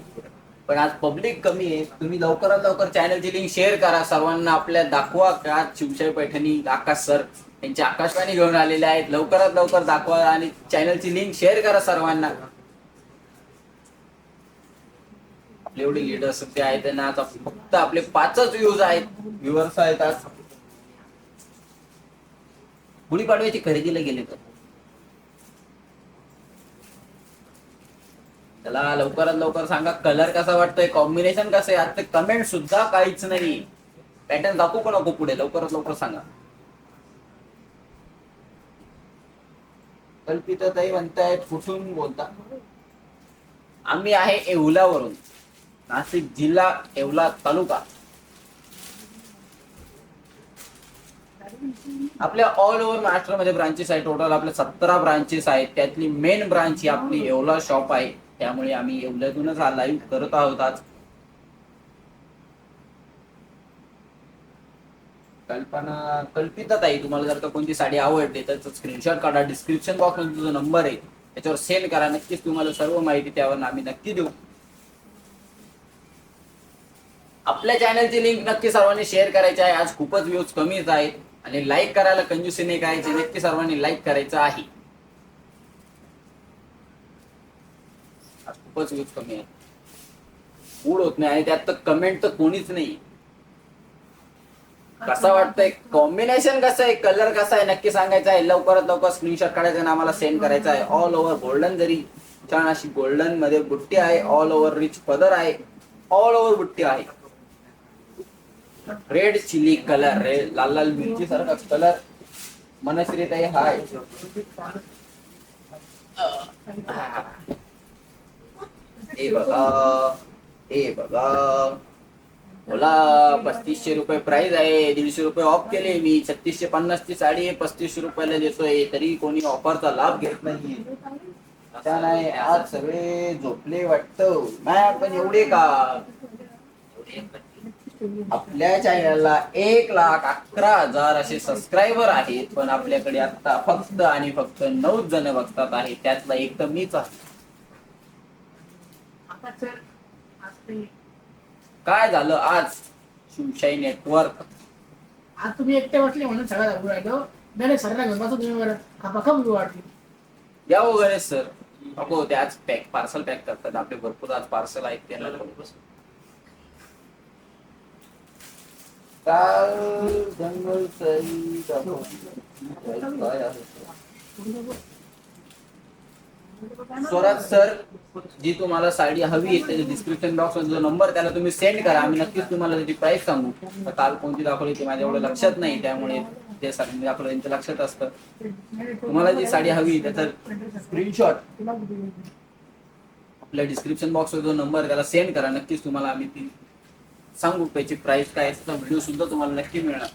पण आज पब्लिक कमी आहे तुम्ही लवकरात लवकर चॅनलची लिंक शेअर करा सर्वांना आपल्या दाखवा का शिवशाही पैठणी आकाश सर यांची आकाशवाणी घेऊन आलेले आहेत लवकरात लवकर दाखवा आणि चॅनलची लिंक शेअर करा सर्वांना आपले एवढे लीडर्स सध्या आहेत त्यांना आता फक्त आपले 5च व्ह्यूज आहेत व्ह्युअर्स आहेत आज गुढीपाडव्याची खरेदीला गेले तर त्याला लवकरात लवकर सांगा कलर कसा वाटतोय कॉम्बिनेशन कसं आहे आता कमेंट सुद्धा काहीच नाही पॅटर्न दाखवू का नको पुढे लवकरात लवकर सांगा कल्पिताताई म्हणतायत कुठून बोलता आम्ही आहे येवलावरून नाशिक जिल्हा येवला तालुका आपल्या ऑल ओव्हर महाराष्ट्रामध्ये ब्रांचेस आहेत टोटल आपल्या 17 ब्रांचेस आहेत त्यातली मेन ब्रांच ही आपली येवला शॉप आहे त्यामुळे आम्ही येवल्यातूनच हा लाईव्ह करत आहोत आज कल्पिताताई तुम्हाला जर का कोणती साडी आवडली तर स्क्रीनशॉट काढा डिस्क्रिप्शन बॉक्स मध्ये तुझा नंबर आहे त्याच्यावर सेंड करा नक्कीच तुम्हाला सर्व माहिती त्यावर आम्ही नक्की देऊ आपल्या चॅनलची लिंक नक्की सर्वांनी शेअर करायची आहे आज खूपच व्ह्यूज कमीच आहेत आणि लाईक करायला कंजूसी नाही करायची नक्की सर्वांनी लाईक करायचं आहे आज खूपच व्ह्यूज कमी आहे मूड होत नाही आणि त्यात तर कमेंट तर कोणीच नाही कसा वाटतंय कॉम्बिनेशन कसं आहे कलर कसा आहे नक्की सांगायचं आहे लवकरात लवकर स्क्रीनशॉट काढायचा आणि आम्हाला सेंड करायचा आहे ऑल ओव्हर गोल्डन जरी छान अशी गोल्डन मध्ये बुट्टी आहे ऑल ओव्हर रिच पदर आहे ऑल ओव्हर बुट्टी आहे रेड चिली कलर रेड लाल लाल मिरची सारखा कलर मनश्री ताई हाय ए बघा बोला 3500 रुपये प्राइस आहे 150 रुपये ऑफ केले मी 3650 ची साडी आहे 3500 रुपयाला देतोय तरी कोणी ऑफरचा लाभ घेत नाही त्या नाही आज सगळे झोपले वाटतं मॅम पण एवढे का आपल्या चॅनलला 1,11,000 असे सबस्क्रायबर आहेत पण आपल्याकडे आता फक्त आणि फक्त 9 जण बघतात आहेत त्यातला एक तर मीच आहे काय झालं आज शिवशाही नेटवर्क
आज तुम्ही एकटे बसले म्हणून सगळं दाखवून राहिलो नाही सगळ्यांना घेऊन बसतो तुम्ही बरं खपाखप वाटली
या हो गणेश सर नको ते आज पार्सल पॅक करतात आपले भरपूर आज पार्सल आहेत त्यांना काल जंगल स्वराज सर जी तुम्हाला साडी हवी आहे त्याच्या डिस्क्रिप्शन बॉक्स मध्ये जो नंबर त्याला तुम्ही सेंड करा. आम्ही नक्कीच तुम्हाला त्याची प्राइस सांगू. तर काल कोणती दाखवली ते माझ्या एवढं लक्षात नाही, त्यामुळे ते साडी दाखवलं त्यांच्या लक्षात असतं. तुम्हाला जी साडी हवी त्याचा स्क्रीनशॉट आपल्या डिस्क्रिप्शन बॉक्स मध्ये जो नंबर त्याला सेंड करा. नक्कीच तुम्हाला आम्ही ती सांगू त्याची प्राइस काय आहे. व्हिडिओ सुद्धा तुम्हाला नक्की मिळणार.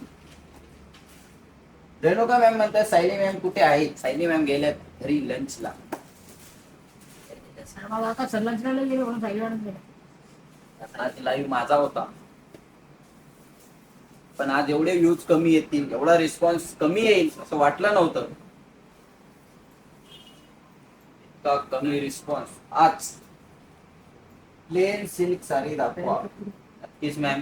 रेणुका मॅम म्हणतात सायली मॅम कुठे आहेत? सायली मॅम गेल्यात घरी लंचला.
मला आता सरलांचनाला गेलो म्हणून साईडवाडून गेलो.
आज लाईव्ह माझा होता, पण आज एवढे व्ह्यूज कमी येतील, एवढा रिस्पॉन्स कमी येईल असं वाटलं नव्हतं. इतका कमी रिस्पॉन्स. आज प्लेन सिल्क साडी दाखवा. नक्कीच मॅम,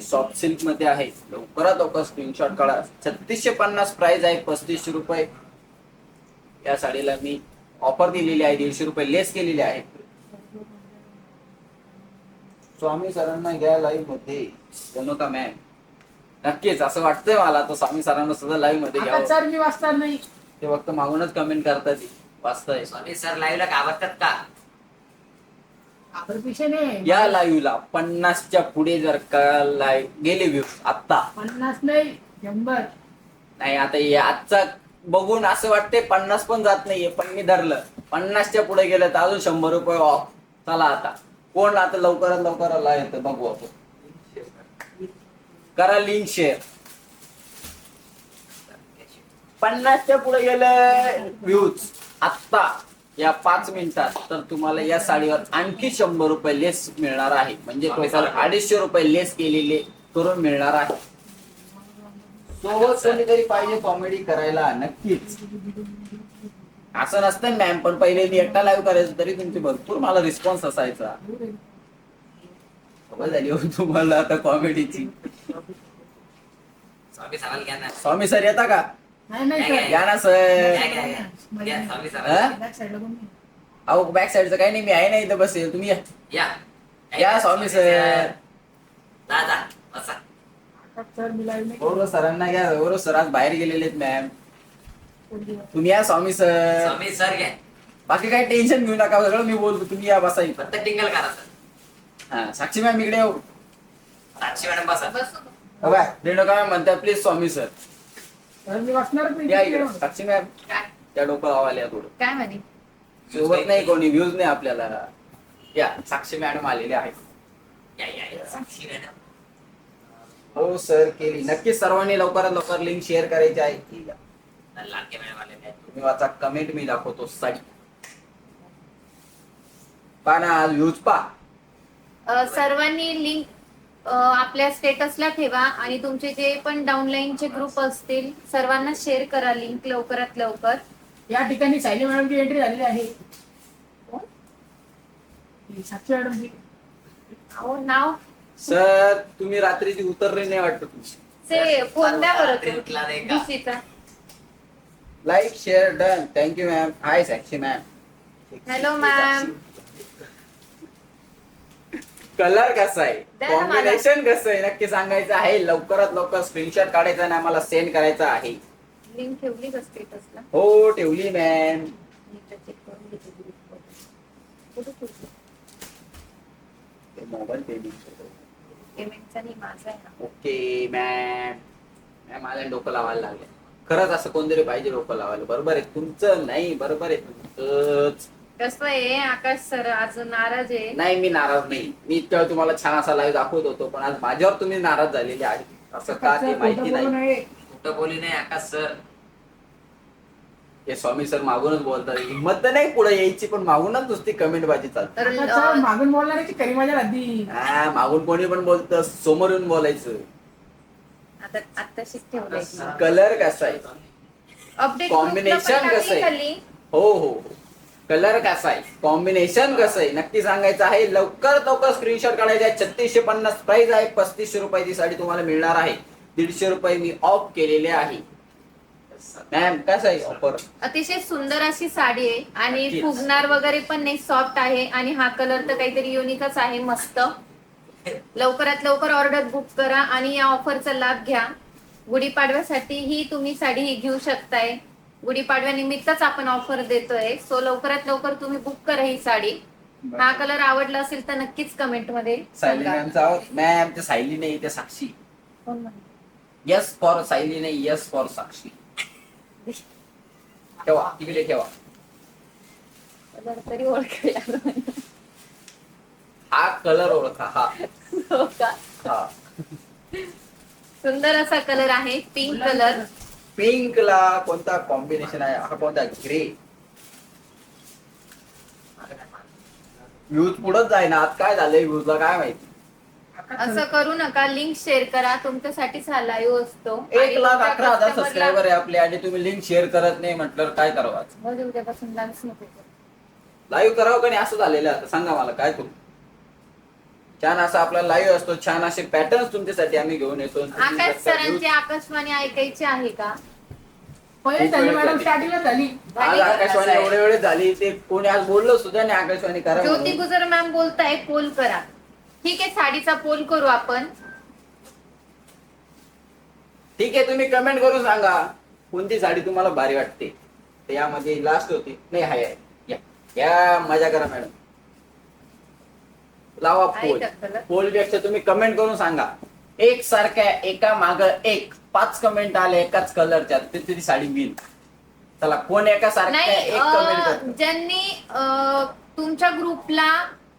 सॉफ्ट सिल्क मध्ये आहे. लवकरात लवकर स्क्रीनशॉट काढा. 3650 प्राइस आहे, 3500 रुपये या साडीला मी ऑफर दिलेली आहे. 150 रुपये लेस केलेले आहे. स्वामी सरांना घ्या लाईव्ह मध्ये. रेणुका मॅम नक्कीच असं वाटतंय मला, तर स्वामी सरांना सुद्धा लाईव्ह मध्ये
आता
घ्यावं.
सर मी वाचणार नाही.
ते फक्त मागूनच कमेंट करतात. वाचताय
स्वामी सर लाईव्हला घाबरतात का?
आपण पिशे नाही.
या लाईव्हला 50च्या पुढे जर का लाईव्ह गेले व्ह्यूज आता
50 नाही 100.
नाही, आता हे आजचा बघून असं वाटतंय 50 पण जात नाहीये, पण मी धरलं 50च्या पुढे गेलं तर अजून 100 रुपये ऑफ. चला आता कोण आता लवकरात लवकर आला येतं बघू आपण. करा लिंक शेअर. 50च्या पुढे गेलं व्ह्यूज आत्ता या 5 मिनिटात, तर तुम्हाला या साडीवर आणखी 100 रुपये लेस मिळणार आहे. म्हणजे टोटल 250 रुपये लेस केलेले करून मिळणार आहे. सोबत कोणीतरी पाहिजे कॉमेडी करायला. नक्कीच असं नसतं मॅम, पण पहिले मी एकटा लाईव्ह करायचो तरी तुमची भरपूर मला रिस्पॉन्स असायचा. सवय झाली हो तुम्हाला आता कॉमेडीची.
स्वामी सराला घ्या ना.
स्वामी सर येता का?
नाही नाही सर.
या ना सर.
घ्या स्वामी
हा?
सराला.
बॅक साईडला कोण नाही.
अहो बॅक साईडचं काही नाही, मी आहे ना इथं बसेल. तुम्ही या.
या
स्वामी सर.
जा जा बसा.
आता सर मी लाईव्ह नाही.
गौरव सरांना घ्या. गौरव सर आज बाहेर गेलेले आहेत मॅम.
कोणती?
तुम्ही या स्वामी सर.
स्वामी सर घ्या.
बाकी काही टेन्शन घेऊ नका, सगळं मी बोलतो. तुम्ही या बसा इथं.
फक्त टिंगल करा सर.
हा साक्षी मॅम इकडे येऊ.
साक्षी मॅडम बसा.
रेणुका मॅम म्हणतात प्लीज स्वामी सर.
सर मी वाचणारच नाही.
या इकडे. साक्षी मॅम
काय
त्या डोकं लावायला थोडं.
काय म्हणे?
सोबत नाही कोणी, व्ह्यूज नाही आपल्याला. या साक्षी मॅडम आलेले आहेत.
या साक्षी मॅडम.
हो सर केली. नक्कीच सर्वांनी लवकरात लवकर लिंक शेअर करायची आहे.
लाडके मॅडम आले आहेत.
तुम्ही वाचा, कमेंट मी दाखवतो साडी. पहा ना आज व्ह्यूज पहा.
सर्वांनी लिंक आपल्या स्टेटसला ठेवा आणि तुमचे जे पण डाउनलाईनचे ग्रुप असतील सर्वांना शेअर करा लिंक लवकरात लवकर.
या ठिकाणी सायली मॅडमची एंट्री झालेली आहे. ही साक्षी मॅडमची.
हो नाव
सर तुम्ही रात्रीची उतरली नाही वाटत तुमची.
से फोन द्या बरं
ड्रिंकला नाही का?
दिशीचा.
Like share done. Thank you ma'am. Hi Sakshi ma'am.
Hello ma'am.
Colour कसा आहे,
द्या ना मला.
कॉम्बिनेशन कसं आहे नक्की सांगायचं आहे. लवकरात लवकर स्क्रीनशॉट काढायचा आणि आम्हाला सेंड करायचा आहे.
लिंक ठेवली का स्टेटसला?
हो ठेवली मॅम.
चेक करून घेते ग्रुपवर. कुठे ठेवली?
Mobile payment.
पेमेंटचा नाही माझा आहे ना.
Okay ma'am. मॅम मला डोकं लावायला लागले. खरंच असं कोणतरी पाहिजे डोकं लावायला. बरोबर आहे तुमचं. नाही बरोबर आहे तुमचंच.
कसं आहे आकाश सर आज नाराज आहे.
नाही मी नाराज नाही. मी इतक्या वेळ तुम्हाला छान असा लाईव्ह दाखवत होतो, पण आज माझ्यावर तुम्ही नाराज झालेले आहे. असं का ते माहिती
खोटं बोलू
नाही.
नये.
कुठं बोली नाही आकाश सर.
हे स्वामी सर मागूनच बोलतात. हिंमत तर नाही पुढे यायची, पण मागूनच नुसती कमेंट बाजी चालते.
तर
आता सर मागून बोलणाऱ्याची करी माझ्या हद्दी.
हा मागून कोणी पण बोलतं, समोर येऊन बोलायचं.
आता आत्ताशीच ठेवलंय.
कलर कसा आहे,
अपडेट
कॉम्बिनेशन कसं आहे. हो हो कलर कसा आहे, कॉम्बिनेशन कसं आहे नक्की सांगायचं आहे. लवकर लवकर स्क्रीनशॉट काढायचा आहे. 3650 प्राइस आहे. 3500 रुपयाची साडी तुम्हाला मिळणार आहे. 150 रुपये मी ऑफ केलेले आहे. मॅम कसं आहे ऑफर.
अतिशय सुंदर अशी साडी आहे आणि
नक्कीच.
फुगणार वगैरे पण नाही, सॉफ्ट आहे आणि हा कलर तर काहीतरी युनिकच आहे. मस्त. लवकरात लवकर ऑर्डर बुक करा आणि या ऑफरचा लाभ घ्या. गुढीपाडव्यासाठी ही तुम्ही साडी घेऊ शकताय. गुढीपाडव्या निमित्तच आपण ऑफर देतोय. सो लवकरात लवकर तुम्ही बुक करा ही साडी. हा कलर आवडला असेल तर नक्कीच कमेंट मध्ये
सायली
सांगा.
मॅमचा मॅम ते सायली नाही ते साक्षी.
कोण म्हणतं?
यस फॉर सायली नाही, यस फॉर साक्षी. ठेवा तिकडे ठेवा.
कलर तरी ओळखला.
हा कलर ओळखा. हा
हो का?
हा
सुंदर असा कलर आहे, पिंक कलर.
पिंक ला कोणता कॉम्बिनेशन आहे? हा कोणता? ग्रे. व्ह्यूज पुढंच जाईना. आज काय झालंय व्ह्यूजला काय माहिती.
असं करू नका. लिंक शेअर करा. तुमच्यासाठीच हा लाईव्ह असतो.
1,11,000 सबस्क्रायबर आहे आपले आणि तुम्ही लिंक शेअर करत नाही म्हटलं काय करावं?
उद्यापासून डान्स नको करू.
लाईव्ह करावं का नाही असं झालेलं आहे आता. सांगा मला काय करू. छान असा आपला लाईव्ह असतो, छान असे पॅटर्न्स तुमच्यासाठी आम्ही घेऊन येतो.
आकाश सरांची आकाशवाणी ऐकायची आहे का?
पहिले झाली मॅडम, स्टार्टिंगला झाली.
आज आकाशवाणी एवढे वेळ झाली, ते कोणी आज बोललो सुद्धा नाही आकाशवाणी करा
ज्योती
म्हणून.
गुजर मॅम बोलताय पोल करा. ठीक आहे, साडीचा पोल करू आपण.
ठीक आहे, तुम्ही कमेंट करून सांगा कोणती साडी तुम्हाला भारी वाटते. तर यामध्ये लास्ट होती नाही, हाय आहे. या मजा करा मॅडम. लावा
आहे
पोल.
का color?
पोल पेक्षा तुम्ही कमेंट करून सांगा. एक सारख्या एका माग एक 5 कमेंट आले एकाच कलरच्या, ते तरी साडी विन. चला कोण एका सारख्या
नाही,
एक कमेंट करतो?
ज्यांनी तुमच्या ग्रुपला,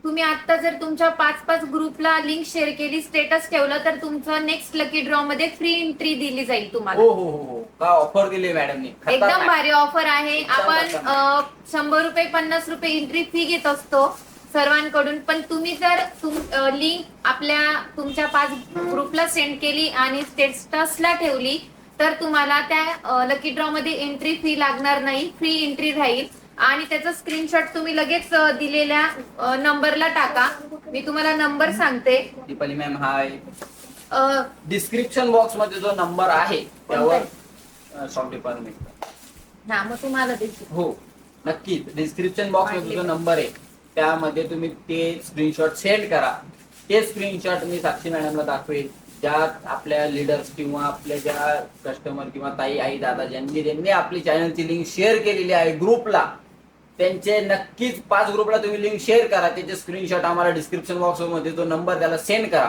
तुम्ही आता जर तुमच्या 5-5 ग्रुपला लिंक शेअर केली, स्टेटस ठेवलं, तर तुमचं नेक्स्ट लकी ड्रॉ मध्ये फ्री एंट्री दिली जाईल तुम्हाला.
हो हो हो हो. का ऑफर दिली मॅडमनी?
एकदम भारी ऑफर आहे.
एकदम
आपण
खतरनाक.
100 रुपये 50 रुपये एंट्री फी घेत असतो सर्वांकडून. पण तुम्ही जर लिंक तुमच्या 5 ग्रुपला सेंड केली आणि स्टेटसला ठेवली, तर तुम्हाला त्या लकी ड्रॉ मध्ये एंट्री फी लागणार नाही, फ्री एंट्री राहील. आणि त्याचा स्क्रीनशॉट तुम्ही लगेच दिलेल्या नंबरला टाका. मी तुम्हाला नंबर सांगते.
दीपाली मॅम हाय. डिस्क्रिप्शन बॉक्स मध्ये जो नंबर आहे त्यावर शॉप डिपार्टमेंट.
हा, मग तुम्हाला देखील.
हो नक्कीच. डिस्क्रिप्शन बॉक्स मध्ये जो नंबर आहे त्यामध्ये तुम्ही ते स्क्रीनशॉट सेंड करा. ते स्क्रीनशॉट मी साक्षी मॅडमला दाखवेल. ज्या आपल्या लीडर्स किंवा आपल्या ज्या कस्टमर किंवा ताई आई दादा ज्यांनी आपली चॅनलची लिंक शेअर केलेली आहे ग्रुपला, त्यांचे नक्कीच 5 ग्रुपला तुम्ही लिंक शेअर करा. त्याचे स्क्रीनशॉट आम्हाला डिस्क्रिप्शन बॉक्स मध्ये जो नंबर त्याला सेंड करा.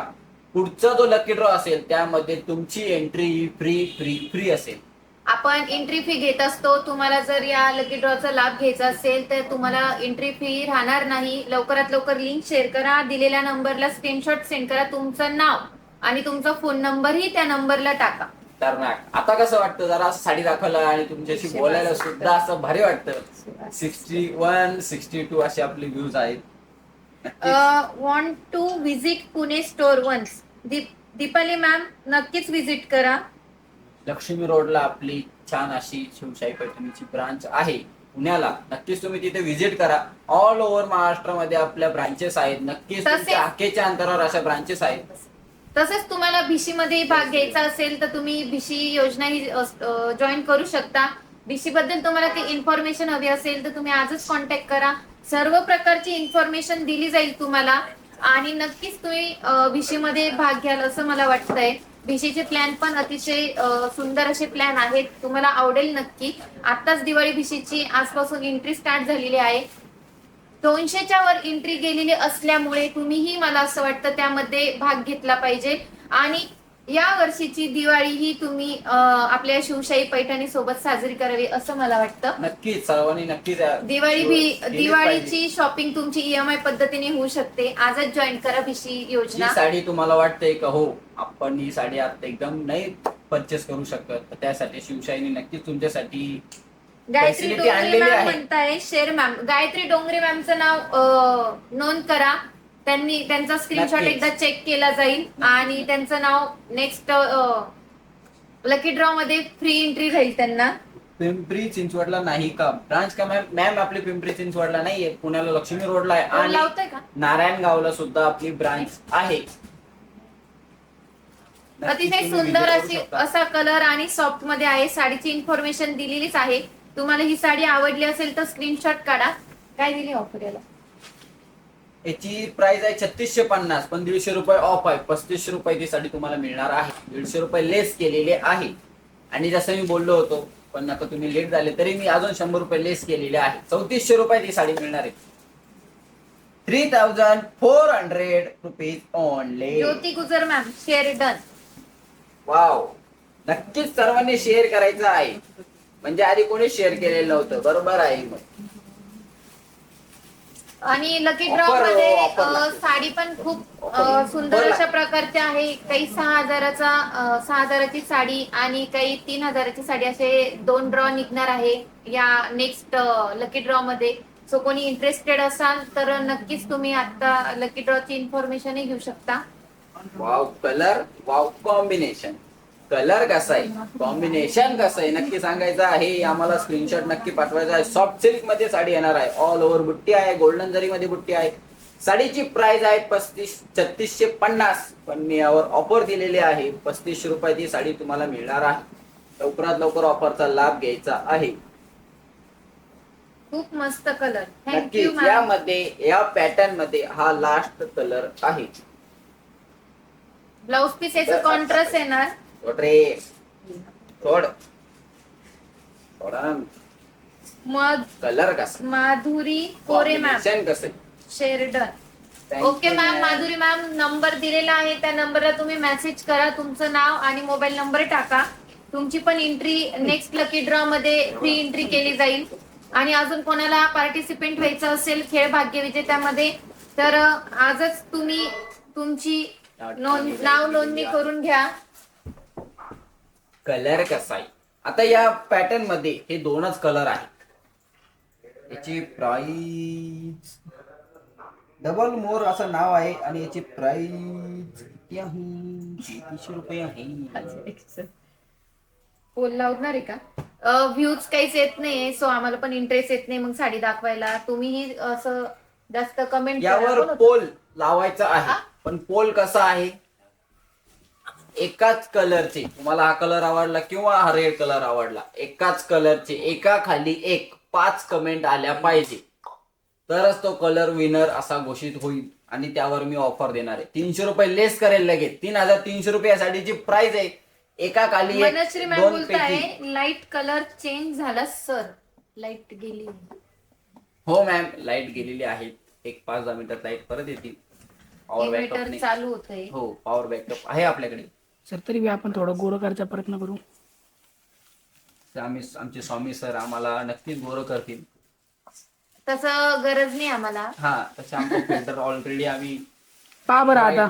पुढचा जो लकी ड्रॉ असेल त्यामध्ये तुमची एंट्री फ्री फ्री फ्री असेल.
आपण एंट्री फी घेत असतो. तुम्हाला जर या लकी ड्रॉचा लाभ घ्यायचा असेल तर तुम्हाला एंट्री फी राहणार नाही. लवकरात लवकर लिंक शेअर करा. दिलेल्या नंबरला स्क्रीनशॉट सेंड करा. तुमचं नाव आणि तुमचा फोन नंबरही त्या नंबरला टाका.
तर ना आता कसं वाटतं? जरा असं साडी दाखवलं आणि तुमच्याशी बोलायला सुद्धा असं भारी वाटतं. 61, 62 असे आपले व्ह्यूज आहेत.
Want to visit Pune store once. Deepali ma'am नक्कीच विजिट करा.
लक्ष्मी रोडला आपली छान अशी शिवशाही पैठणीची ब्रांच आहे पुण्याला. नक्कीच तुम्ही तिथे व्हिजिट करा. ऑल ओव्हर महाराष्ट्रामध्ये आपल्या ब्रांचेस आहेत. नक्कीच तुमच्या हाकेच्या अंतरावर अशा ब्रांचेस आहेत.
तसेच तुम्हाला भिशी मध्ये भाग घ्यायचा असेल तर तुम्ही भिशी योजना ही जॉईन करू शकता. भिशी बद्दल तुम्हाला काही इन्फॉर्मेशन हवी असेल तर तुम्ही आजच कॉन्टॅक्ट करा. सर्व प्रकारची इन्फॉर्मेशन दिली जाईल तुम्हाला आणि नक्कीच तुम्ही भिशी मध्ये भाग घ्याल असं मला वाटतंय. भिशीचे प्लॅन पण अतिशय सुंदर असे प्लॅन आहेत. तुम्हाला आवडेल नक्की. आताच दिवाळी भिशीची आजपासून एंट्री स्टार्ट झालेली आहे. 200च्या वर एंट्री गेलेली असल्यामुळे तुम्हीही मला असं वाटतं त्यामध्ये भाग घेतला पाहिजे. आणि या वर्षीची दिवाळी ही तुम्ही आपल्या शिवशाही पैठणी सोबत साजरी करावी असं मला वाटतं.
नक्कीच सर्वांनी नक्कीच
दिवाळीची शॉपिंग तुमची EMI पद्धतीने होऊ शकते. आजच जॉईन करा भिशी योजना.
ही साडी तुम्हाला वाटतंय का हो आपण ही साडी आता एकदम नाही परचेस करू शकत, तर त्यासाठी शिवशाहीने नक्कीच तुमच्यासाठी
गायत्री
facility
डोंगरे
आणलेली
मॅम
आहे.
म्हणताय शेअर मॅम. गायत्री डोंगरे मॅमचं नाव नोंद करा. त्यांचा स्क्रीनशॉट
नक्कीच.
एकदा चेक केला जाईल आणि त्यांचं नाव नेक्स्ट लकी ड्रॉ मध्ये फ्री एंट्री राहील त्यांना.
पिंपरी चिंचवडला नाही का ब्रांच? का मॅम? मॅम आपली पिंपरी चिंचवडला नाहीये, पुण्याला लक्ष्मी रोडला आहे आणि
लावतोय का?
नारायणगावला सुद्धा आपली ब्रांच आहे.
अतिशय
तुम्ही
सुंदर
visit करू
अशी
शकता.
असा कलर आणि सॉफ्ट मध्ये आहे. साडीची इन्फॉर्मेशन दिलेलीच आहे. तुम्हाला ही साडी आवडली असेल तर स्क्रीनशॉट काढा. काय दिली ऑफर याला?
याची प्राइस आहे 3650, पण 150 रुपये ऑफ आहे. 3500 रुपये ती साडी तुम्हाला मिळणार आहे. 150 रुपये लेस केलेले आहे. आणि जसं मी बोललो होतो पण आता तुम्ही लेट झाले तरी मी अजून 100 रुपये लेस केलेले आहे. 3400 रुपये ती साडी मिळणार आहे. 3400 रुपीज ओनली.
ज्योती गुजर मॅम, शेअर डन.
वाव, नक्कीच सर्वांनी शेअर करायचं आहे, म्हणजे आधी कोणी शेअर केलेलं नव्हतं. बरोबर आहे. मग
आणि लकी ड्रॉ
Offer,
मध्ये
offer लागते.
साडी पण खूप
Offer.
सुंदर
Offer
अशा प्रकारचे आहे. काही 6,000ची साडी आणि काही 3,000ची साडी, असे 2 ड्रॉ निघणार आहे या नेक्स्ट लकी ड्रॉ मध्ये. सो कोणी इंटरेस्टेड असाल तर नक्कीच तुम्ही आता लकी ड्रॉची इन्फॉर्मेशन घेऊ शकता.
Wow colour, wow combination. Colour कसा आहे, कॉम्बिनेशन कसं आहे नक्की सांगायचं आहे. आम्हाला स्क्रीनशॉट नक्की पाठवायचा आहे. सॉफ्ट सिल्क मध्ये साडी येणार आहे. ऑल ओव्हर बुट्टी आहे, गोल्डन जरी मध्ये बुट्टी आहे. साडीची प्राइस आहे 3650, पण मी यावर ऑफर दिलेली आहे 3500 रुपये ती साडी तुम्हाला मिळणार आहे. लवकरात लवकर ऑफरचा लाभ घ्यायचा आहे.
खूप मस्त कलर. थँक्यू
नक्कीच
मॅम.
यामध्ये या पॅटर्न मध्ये हा लास्ट कलर आहे.
ब्लाउज पीस याचं कॉन्ट्रास्ट येणार.
रे थोड थोडा
मग
कलर कसा,
माधुरी कोरे मॅम,
कॉम्बिनेशन कसं आहे.
Share done.
Thank
okay
you,
ma'am.
ma'am.
Madhuri ma'am, number दिलेला आहे त्या नंबरला तुम्ही मेसेज करा, तुमचं नाव आणि मोबाईल नंबर टाका. तुमची पण एंट्री नेक्स्ट लकी ड्रॉ मध्ये फ्री एंट्री केली जाईल. आणि अजून कोणाला पार्टिसिपेंट व्हायचं असेल खेळ भाग्य विजेत्यामध्ये तर आजच तुम्ही तुमची नाव नोंदणी करून घ्या.
कलर कसा आहे, आता या पॅटर्न मध्ये हे 2च कलर आहेत. याची प्राइस डबल मोर असं नाव आहे आणि याची प्राइस किती आहे, 3300 रुपये आहे.
पोल लावणार आहे का? व्ह्यूज काहीच येत नाही, सो आम्हाला पण इंटरेस्ट येत नाही मग साडी दाखवायला. तुम्हीही असं जास्त कमेंट
यावर पोल लावायचा आहे. पण पोल कसा आहे, एकाच कलरचे, तुम्हाला हा कलर आवडला किंवा हा रेड कलर आवडला, एकाच कलरचे एका खाली एक 5 कमेंट आल्या पाहिजे तरच तो कलर विनर असा घोषित होईल. आणि त्यावर मी ऑफर देणार आहे. 300 रुपये लेस करेल लगेच. 3300 रुपये या साडीची प्राइस आहे. एका खाली एक,
मनश्री मॅम
2
बोलताय
पैकी.
लाईट कलर चेंज झाला सर. लाईट गेली.
हो मॅम, लाईट गेलेली आहे. एक 5-10 मिनिटात लाईट परत येतील. पॉवर बॅकअप
इन्व्हर्टर
नाही.
चालू होतंय.
हो, पॉवर बॅकअप आहे आपल्याकडे.
सर तरी बी आपण थोडं गोरं करायचा प्रयत्न करू.
आमचे स्वामी सर आम्हाला नक्कीच गोरं करतील.
तसं गरज नाही आम्हाला.
हा, तसे आमचं फिल्टर ऑलरेडी आम्ही
पहा बरं आता.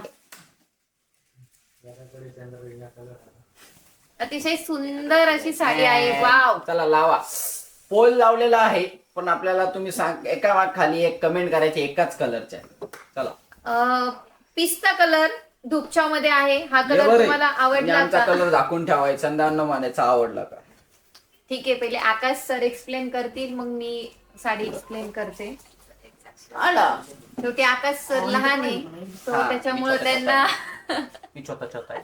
अतिशय सुंदर अशी साडी आहे. वाव.
चला लावा. पोल लावलेला आहे, पण आपल्याला तुम्ही सांग एका खाली एक कमेंट करायची एकाच कलरच्या. चला.
पिस्ता कलर धुपछाव मध्ये आहे. हा कलर
बरं आहे.
तुम्हाला
आणि
आवडला
आमचा
का?
कलर दाखवून ठेवायचा, न मानायचा आवडला का.
ठीक आहे, पहिले आकाश सर एक्सप्लेन करतील मग मी साडी एक्सप्लेन करते. शेवटी आकाश सर लहान आहे तो
हा,
त्याच्यामुळे
मी
त्यांना
मी छोटा आहे.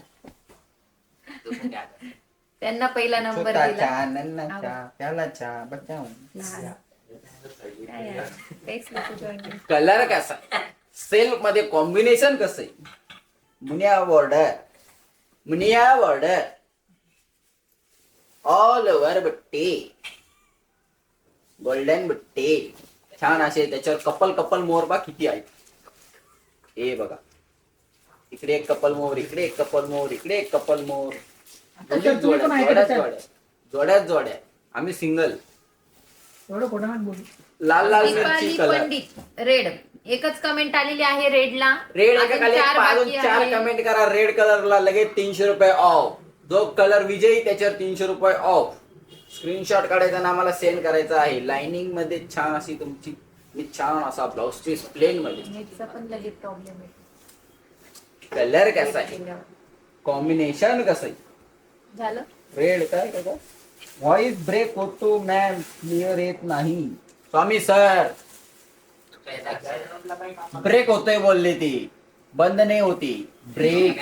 त्यांना पहिला नंबर दिला.
छोटाच्या, नन्नाच्या, प्यालाच्या, बच्चा.
लहान. काय यार, काहीच नको join.
कलर कसा, सेल्फ मध्ये कॉम्बिनेशन कसं आहे. मुनिया बॉर्डर ऑल ओव्हर बुट्टी, गोल्डन बुट्टी छान असे. त्याच्यावर कपल मोर बा किती आहेत हे बघा. इकडे एक कपल मोर, इकडे एक कपल मोर, इकडे एक कपल मोर.
तुम्ही पण आहे का त्याच्यात?
जोड्या. आम्ही सिंगल.
एवढं खोटं नाही बोलू.
लाल
दीपाली
मिरची कलर.
पंडित रेड, एकच कमेंट आलेली आहे रेडला.
रेड एका
अजून
खाली 4
आहे.
कमेंट करा. रेड कलरला लगेच 300 रुपये ऑफ. जो कलर विजयी त्याच्यावर 300 रुपये ऑफ. स्क्रीनशॉट काढायचा आणि आम्हाला सेंड करायचा आहे. लाइनिंग मध्ये छान अशी तुमची छान असा ब्लाउज पीस प्लेन मध्ये.
नेटचा पण लगेच प्रॉब्लेम आहे.
कलर कसा आहे, कॉम्बिनेशन कसं आहे.
झालं.
रेड काय व्हॉइस ब्रेक होतो मॅम, क्लिअर येत नाही. स्वामी सर ब्रेक होतोय बोलले ते, बंद नाही होती. ब्रेक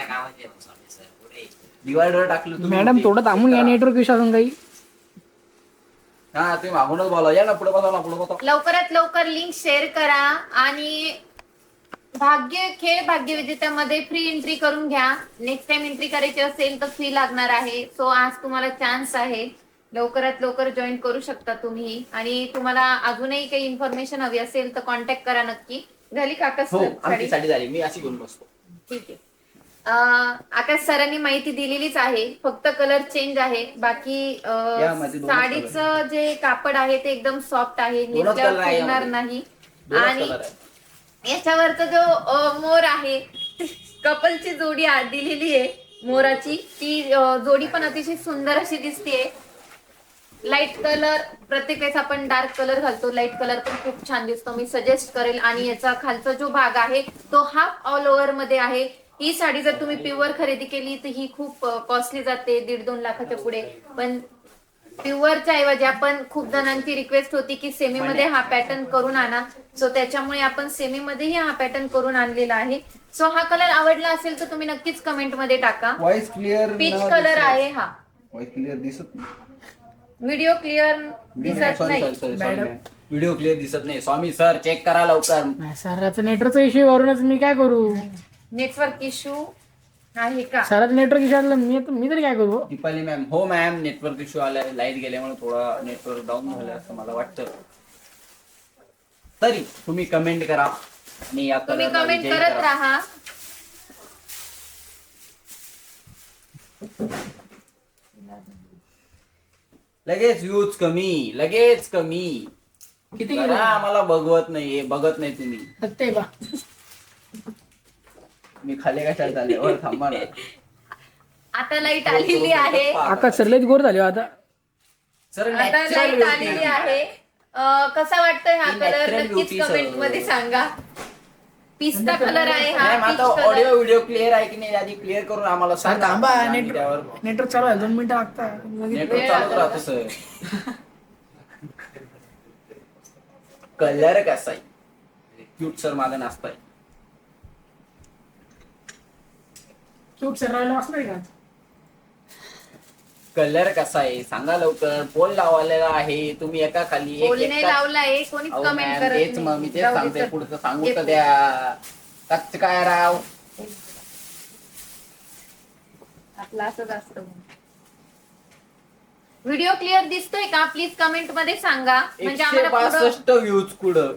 डिवायडर टाकलं तुम्ही.
मॅडम थोडं थांबून या, नेटवर्क विषय असून काही.
हा, तुम्ही मागूनच बोला. या ना पुढे बसा.
लवकरात लवकर लिंक शेअर करा आणि खेळ भाग्य विजेत्यामध्ये फ्री एंट्री करून घ्या. नेक्स्ट टाइम एंट्री करायची असेल तर फी लागणार आहे. सो आज तुम्हाला चान्स आहे. लवकरात लवकर जॉईन करू शकता तुम्ही. आणि तुम्हाला अजूनही काही इन्फॉर्मेशन हवी असेल तर कॉन्टॅक्ट करा नक्की. झाली का आकाश
हो
सर
आमची
साडी?
साडी झाली, मी अशी घेऊन बसतो.
ठीक आहे. आकाश सरांनी माहिती दिलेलीच आहे, फक्त कलर चेंज आहे. बाकी
यामध्ये दोनच
साडीचं जे कापड आहे ते एकदम सॉफ्ट आहे,
दोनच
नेसल्यावर
color आहे
फुगणार
यामध्ये.
नाही.
दोनच
आणि
कलर आहे.
याच्यावरचा जो मोर आहे, कपलची जोडी दिलेली आहे मोराची, ती जोडी पण अतिशय सुंदर अशी दिसते. लाईट कलर, प्रत्येक वेळेस आपण डार्क कलर घालतो, लाईट कलर पण खूप छान दिसतो, मी सजेस्ट करेल. आणि याचा खालचा जो भाग आहे तो हाफ ऑल ओव्हर मध्ये आहे. ही साडी जर तुम्ही प्युअर खरेदी केली तर ही खूप कॉस्टली जाते, 1.5-2 लाखाच्या पुढे. पण प्युअरच्या ऐवजी आपण, खूप जणांची रिक्वेस्ट होती की सेमी मध्ये हा पॅटर्न करून आणा, सो त्याच्यामुळे आपण सेमी मध्येही हा पॅटर्न करून आणलेला आहे. सो हा कलर आवडला असेल तर तुम्ही नक्कीच कमेंट मध्ये टाका.
व्हॉइस क्लिअर
पीच कलर आहे हा.
व्हॉइस क्लिअर दिसत नाही.
व्हिडिओ क्लिअर दिसत नाही.
व्हिडिओ क्लिअर दिसत नाही. स्वामी सर चेक करा लवकर.
सराचा नेटवर्कचा इश्यू वरूनच मी काय करू?
नेटवर्क इश्यू आहे का?
सराचं नेटवर्क इश्यू आलं, मी तरी काय करू?
दीपाली मॅम, हो मॅम, नेटवर्क इश्यू आलाय, लाईट गेल्यामुळे थोडा नेटवर्क डाऊन झालं असं मला वाटतं. तरी तुम्ही कमेंट करा आणि या
तुम्ही
कलरला
कमेंट
विजयी
करत
करा.
राहा.
लगेच यूज कमी, लगेच कमी
किती
करा. आम्हाला बघवत नाहीये, बघत नाही तुम्ही.
सत्य बा.
मी खाली कशाला चालले वर थांबा ना.
आता लाईट आलेली आहे.
आकाश सर लयच गोर झाले हो आता.
सर
आता लाईट आलेली आहे. कसा वाटतोय हा
ही
कलर
natural
नक्कीच
beauty,
कमेंट
sir.
मध्ये सांगा. पिस्ता कलर आहे हा.
मॅम, आता
peach
audio
color.
Video clear आहे की नाही आधी क्लिअर करून आम्हाला सांगा.
थांबा,
आम्ही त्यावर
नेटवर्क चालू आहे, 2 मिनिटं लागतात.
नेटवर्क चालूच राहतो सर. कलर कसा आहे? क्यूट सर माझा नाचताय.
क्यूट सर राहायला वाचलंय का?
कलर कसा आहे सांगा लवकर. पोल लावलेला आहे, तुम्ही एका खाली एक
बोलणे
एक
लावला आहे, कोणीच
अहो
कमेंट
मॅम,
करत
तेच मग मी तेच
जाऊ दे
सांगते.
सर.
पुढचं सांगू
ये
तर द्या. कच्च काय राव.
आपलं असंच असतं. व्हिडिओ क्लिअर दिसतोय का? प्लीज कमेंट मध्ये सांगा, म्हणजे आम्हाला पुढं
162 व्ह्यूज कुठं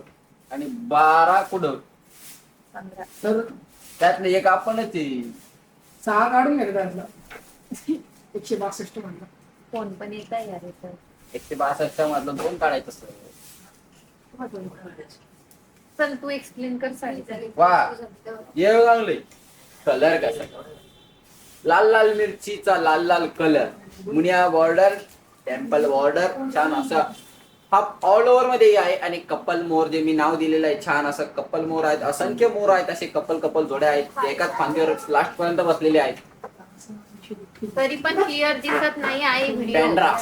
आणि 12 कुठं,
15.
तर
त्यातलं एक आपणच आहे.
6 काढून घ्या त्यातला. 162 म्हणलं.
फोन पण येत आहे यार इथं.
162 मधलं 2 काढायचं सर.
चल तू एक्सप्लेन कर साडी.
वा, ये चांगले. कलर कसा? लाल लाल मिरचीचा लाल लाल colour, Muniya border, temple border, छान असा हा ऑल ओव्हर मध्ये आहे. आणि कपल मोर जे मी नाव दिलेलं आहे, छान असं कपल मोर आहेत. असंख्य मोर आहेत, असे कपल कपल जोड्या आहेत, ते एकाच फांदीवर लास्ट पर्यंत बसलेले आहेत.
तरी पण क्लिअर दिसत नाही आहे व्हिडिओ.
बँड्रा,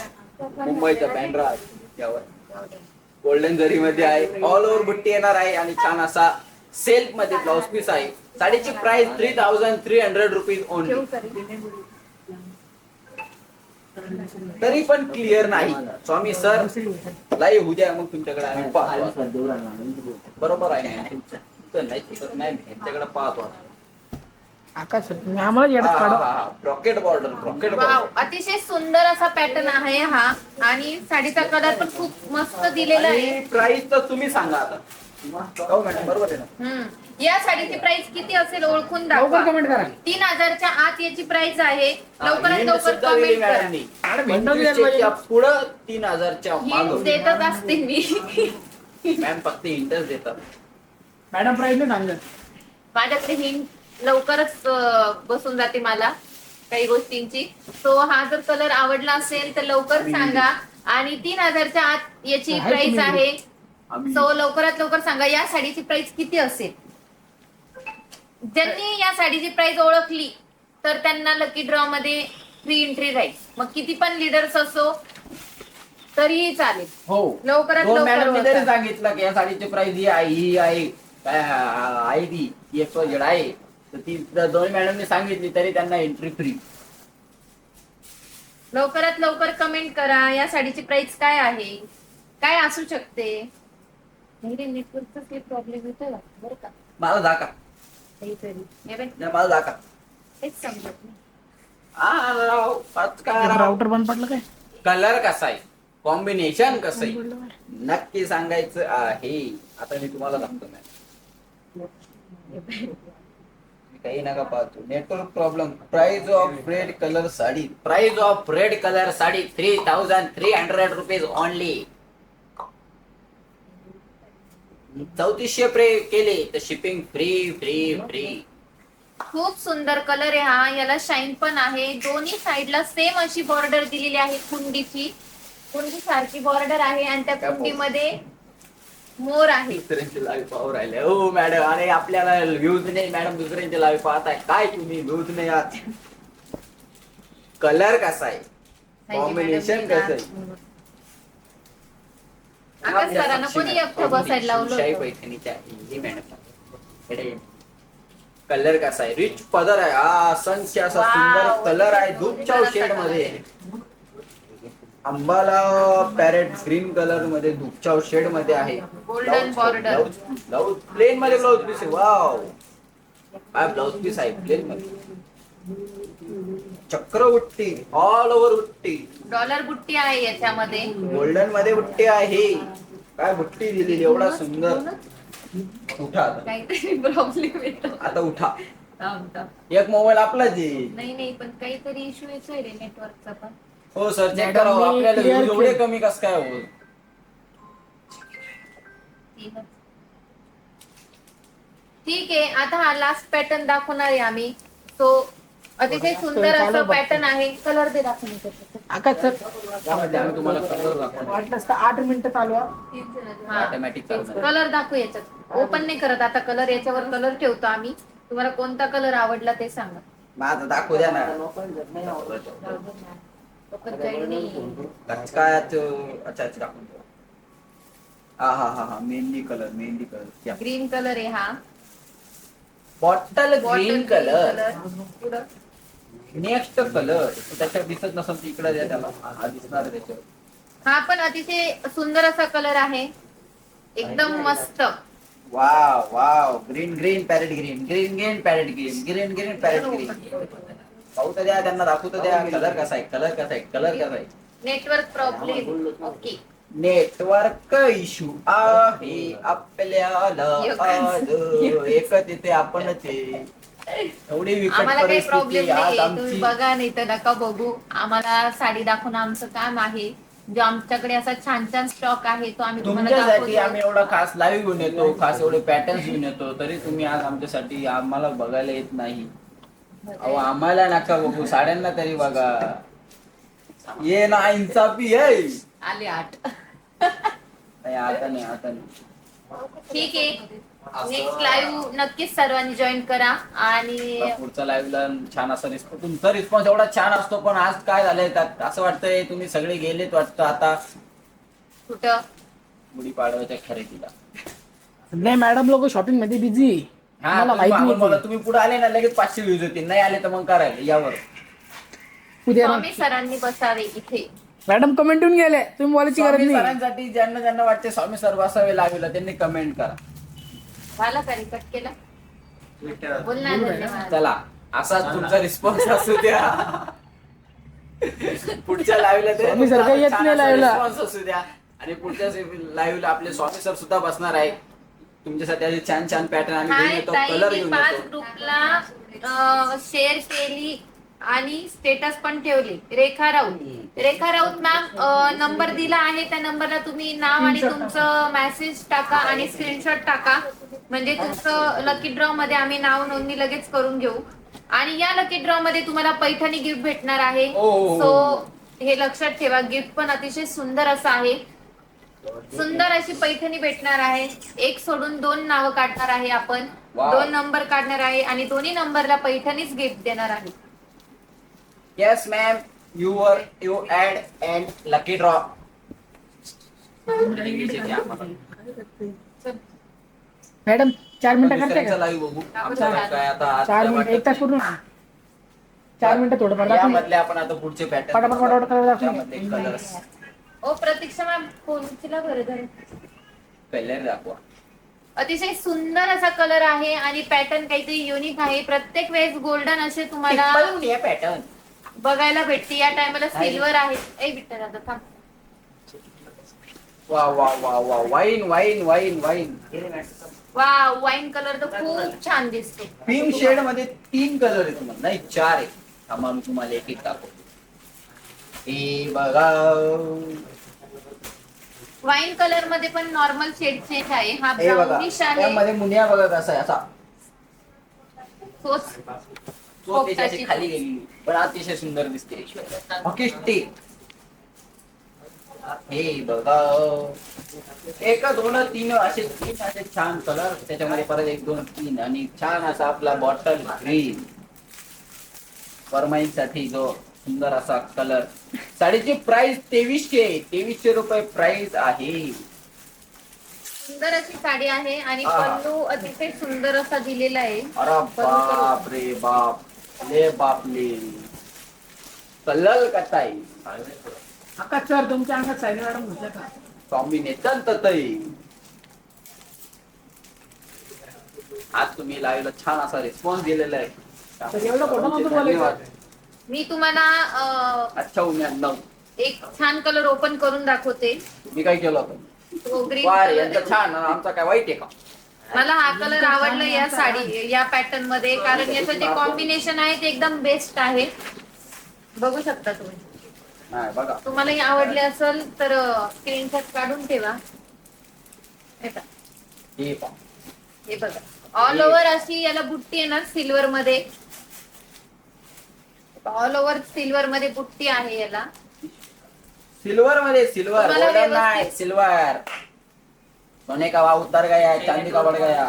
मुंबईचा बँड्रा आहे त्यावर गोल्डन जरी मध्ये आहे. ऑल ओव्हर बुट्टी येणार आहे आणि छान असा सेल्फ मध्ये ब्लाउज पीस आहे. साडीची प्राइस 3300 रुपीज ओनली. तरी पण क्लिअर नाही. स्वामी सर लाईव्ह होऊ द्या, मग तुमच्याकडे आम्ही पाहतो. बरोबर आहे ना तुमचं? नाही त्यांच्याकडे पाहतो.
आकाश सर तुम्ही आम्हाला येतात काढा.
Rocket border, rocket
wow,
border.
अतिशय सुंदर असा पॅटर्न आहे हा. आणि साडीचा कलर पण खूप मस्त दिलेला आहे.
आणि प्राइस तर तुम्ही सांगा आता. हो मॅडम, बरोबर आहे ना?
या साडीची प्राइस किती असेल ओळखून दाखवा.
लवकर कमेंट करा.
3000च्या आत याची प्राइस आहे. लवकरात
हिंट
लवकर
सुद्धा दिली
कमेंट करा.
मॅडमनी.
मॅडम, हिंट
25
द्यायला
च्या पुढं 3000च्या
हिंट
मागं.
देतच असते मी.
मॅम फक्त हिंटच देतात.
मॅडम प्राईस नाही सांगत.
माझ्याकडे हिंट लवकरच बसून जाते मला काही गोष्टींची. सो हा जर कलर आवडला असेल तर लवकर सांगा. आणि 3000च्या आत याची
आहे
प्राइस
तुम्ही.
आहे.
आम्ही
सो लवकरात लवकर सांगा या साडीची प्राइस किती असेल. ज्यांनी या साडीची प्राइस ओळखली तर त्यांना लकी ड्रॉ मध्ये फ्री एंट्री राहील. मग किती पण लीडर्स असो तरीही चालेल.
हो,
लवकरात
दोन
लवकर
मॅडमनी
बघा.
तरी सांगितलं की या साडीची प्राइस ही आहे, ही आहे, काय आहे ती XYZ आहे. तर ती दोन मॅडमनी सांगितली तरी त्यांना एंट्री फ्री.
लवकरात लवकर कमेंट करा या साडीची प्राइस काय आहे, काय असू शकते. नाही रे, नेटवर्कचा प्रॉब्लेम येतोय बरं का
मला दाखा,
काहीतरी. हे बघ,
नाही, मला दाखा.
तेच समजत नाही.
राव, आज काय राव?
राउटर बंद पडलं काय?
कलर कसा आहे, कॉम्बिनेशन कसं आहे, नक्की सांगायचं आहे. आता मी तुम्हाला दाखवतो मॅम, काही नका पाहतो. Network problem. Price of red colour sari, price of red colour sari 3300 rupees only. 3400 पे केले तर शिपिंग फ्री फ्री फ्री.
खूप सुंदर कलर आहे हा. याला शाईन पण आहे. दोन्ही साईडला सेम अशी बॉर्डर दिलेली आहे. कुंडी सारखी बॉर्डर आहे आणि त्या कुंडीमध्ये मोर आहे.
दुसऱ्यांचे लाईव्ह पाहू राहिले हो मॅडम. अरे आपल्याला व्ह्यूज नाही मॅडम, दुसऱ्यांचे लाईव्ह पाहताय काय तुम्ही, व्ह्यूज नाही आहात. कलर कसा आहे, कॉम्बिनेशन कसं आहे.
आकाश सरांना कोणी एकटं बसायला लावलं
शाही
होतं?
पैठणीच्या हे मॅडम, कलर कसा आहे, रिच पदर आहे हा. सनचे असा
Wow.
सुंदर कलर आहे, धूपचाव शेड मध्ये. अंबाला पॅरेट ग्रीन कलर मध्ये धूपचाव शेड मध्ये आहे.
Golden border.
ब्लाउज प्लेन मध्ये ब्लाउज पीस आहे. वाव, काय ब्लाउज पीस आहे प्लेन मध्ये. चक्र उट्टी, ऑल ओव्हर उट्टी,
डॉलर बुट्टी आहे याच्यामध्ये.
गोल्डन मध्ये बुट्टी आहे. काय बुट्टी दिलेली, एवढा सुंदर. उठा आता.
काहीतरी प्रॉब्लेम येतो.
आता उठा.
थांब.
एक मोबाईल आपलाच आहे.
नाही पण काहीतरी इश्यू येतोय रे नेटवर्कचा पण.
हो सर, चेक
मॅडम,
करावं.
मी
आपल्याला
clear
views एवढे
केलं.
कमी कस काय हो.
ठीक आहे, आता हा लास्ट पॅटर्न दाखवणार आहे आम्ही. तो अतिशय सुंदर असं पॅटर्न आहे. कलर दे दाखवून त्याच्यात.
आकाश सर
त्यामध्ये आम्ही तुम्हाला कलर दाखवणार.
वाटलंच तर 8 मिनिटं चालू आहे.
ऑटोमॅटिक चालणार.
कलर दाखवू याच्यात. ओपन नाही करत आता कलर. याच्यावर कलर ठेवतो आम्ही. तुम्हाला कोणता कलर आवडला ते सांगा.
माझं दाखवू द्या ना. काय अच्छा दाखवून द्या. हा मेहंदी कलर.
ग्रीन कलर आहे हा.
Bottle green colour.
पुढं
नेक्स्ट कलर त्याच्यात दिसत नसेल तिकडे द्या त्याला. हा दिसणार आहे त्याच्यावर.
हा पण अतिशय सुंदर असा कलर आहे. एकदम मस्त.
Wow green parrot green parrot green. पाहू तर द्या, त्यांना दाखवू तर द्या. कलर कसा आहे.
Network problem. Okay.
Network issue आहे आपल्याला आज. एकच येते आपणच आहे. एवढी विकट
आम्हाला काही
परिस्थिती
प्रॉब्लेम
आज
नाही. तुम्ही
आमची.
बघा नाही तर नका बघू. आम्हाला साडी दाखवणं आमचं काम आहे. जो आमच्याकडे असा छान स्टॉक आहे तो आम्ही तुम्हाला
तुमच्यासाठी
दाखवतो.
आम्ही एवढा खास लाईव्ह घेऊन येतो, खास एवढे पॅटर्न्स घेऊन येतो, तरी तुम्ही आज आमच्यासाठी आम्हाला बघायला येत नाही. अहो आम्हाला नका बघू, साड्यांना तरी बघा. ये ना इन्साफी आहे.
आले 8.
नाही आता नाही.
ठीक आहे. नेक्स्ट लाईव्ह नक्कीच सर्वांनी जॉईन करा. आणि
पुढच्या लाईव्हला छान असा रिस्पॉन्स, तुमचा रिस्पॉन्स एवढा छान असतो. पण आज काय झालंय असं वाटतंय तुम्ही सगळे गेलेत वाटतं आता
कुठं
गुढीपाडव्याच्या खरेदीला.
नाही मॅडम लोक शॉपिंग मध्ये बिझी.
हा
मला माहिती
बघा,
नाही.
तुम्ही पुढे आले ना लगेच 500 व्ह्यूज होतील. नाही आले तर मग करायला यावर.
उद्या
स्वामी सरांनी बसावे इथे.
मॅडम कमेंट येऊन गेले, तुम्ही बोलायची गरज
स्वामी
नाही.
सरांसाठी ज्यांना वाटते स्वामी सर बसावे लागेल त्यांनी कमेंट करा.
झाला का कट केला. बोल ना. धन्यवाद.
चला असाच तुमचा रिस्पॉन्स असू द्या. पुढच्या लाईव्हला
स्वामी सर काही येत नाही live ला.
रिस्पॉन्स असू द्या. आणि पुढच्या लाईव्हला आपले स्वामी सर सुद्धा बसणार आहे. तुमच्यासाठी असे छान पॅटर्न आम्ही घेऊन
हाय
येतो,
ताई,
कलर
मी
घेऊन
5
येतो.
ग्रुपला शेअर केली आणि स्टेटस पण ठेवली. रेखा राऊत मॅम नंबर दिला आहे. त्या नंबरला तुम्ही नाव आणि तुमचं मेसेज टाका आणि स्क्रीनशॉट टाका. म्हणजे तुमचं लकी ड्रॉ मध्ये आम्ही नाव नोंदणी लगेच करून घेऊ. आणि या लकी ड्रॉ मध्ये तुम्हाला पैठणी गिफ्ट भेटणार आहे.
हो.
सो हे लक्षात ठेवा. गिफ्ट पण अतिशय सुंदर असं आहे. सुंदर अशी पैठणी भेटणार आहे. एक सोडून 2 नावं काढणार आहे आपण.
Wow.
2 नंबर काढणार आहे आणि दोन्ही नंबरला पैठणीच गिफ्ट देणार आहे.
Yes ma'am, you add and lucky draw.
Madam 4 मिनिटं करते का?
लाईव्ह बघू. आमचं काय आता
4 मिनिटं 1 तास पूर्ण. 4 मिनिटं थोडंफार दाखवून.
यामधले आपण आता पुढचे
पटापट कलर दाखवून.
त्यामधले कलर्स
ओ प्रतीक्षा मॅम कोणतीला बरं झालं.
कलर दाखवा.
अतिशय सुंदर असा कलर आहे आणि पॅटर्न काहीतरी युनिक आहे. प्रत्येक वेळेस गोल्डन असे तुम्हाला
पॅटर्न
बघायला भेटते. या टायमाला सिल्वर आहे. ए बिट्टा दादा थांब.
वा वा वा वा वाईन वाईन वाईन वाईन.
वा वाईन कलर तर खूप छान दिसतो.
पिंक शेड मध्ये 3 कलर आहे तुम्हाला, नाही 4 आहे. थांबा मी तुम्हाला एक एक दाखवतो. हे बघा,
वाईन कलर मध्ये पण नॉर्मल शेड चेंज आहे. हा
हे बघा
ब्राउनिश आहे.
त्यामध्ये मुनिया बघा कसा आहे, असा
तोच
तो त्याच्याशी खाली गेलेली पण अतिशय सुंदर दिसते. हॉकी स्टिक हे बघा, एक दोन तीन असे 3 असे छान कलर, त्याच्यामध्ये परत 1 2 3 आणि छान असा आपला बॉटल ग्रीन फॉर्माईन साठी जो सुंदर असा कलर. साडीची प्राइस 2300 रुपये प्राइस आहे.
सुंदर अशी साडी आहे आणि
हा.
पल्लू अतिशय सुंदर असा दिलेला आहे.
अरे बाप रे बाप, ले बापले कलर कसा आहे.
आकाश सर तुमच्या अंगात सायली मॅडम घुसल्या का?
कॉम्बिनेशन ततई. आज तुम्ही लाईव्हला छान असा रिस्पॉन्स दिलेला आहे.
तर एवढं खोटं नव्हतं बोलायचं.
मी तुम्हाला
अच्छा उम्या 9
एक छान कलर ओपन करून दाखवते.
तुम्ही काय केलं होतं?
तो ग्रीन
वार
कलर
यांचा छान आणि आमचा काय वाईट आहे का?
मला हा कलर आवडला या साडी या पॅटर्न मध्ये, कारण याचं जे कॉम्बिनेशन आहे ते एकदम बेस्ट आहे. बघू शकता तुम्ही.
नाही बघा,
तुम्हाला हे आवडले असेल तर स्क्रीनशॉट काढून ठेवा. हे पहा.
हे पहा.
हे बघा, ऑल ओव्हर अशी याला बुट्टी येणार सिल्वर मध्ये. ऑल ओव्हर सिल्वर मध्ये बुट्टी आहे याला.
सिल्वर मध्ये, सिल्वर
तुम्हाला
गोल्डन
व्यवस्थित-
नाही, सिल्वर. सोने का भाव उतर गया, चांदी का बढ़ गया.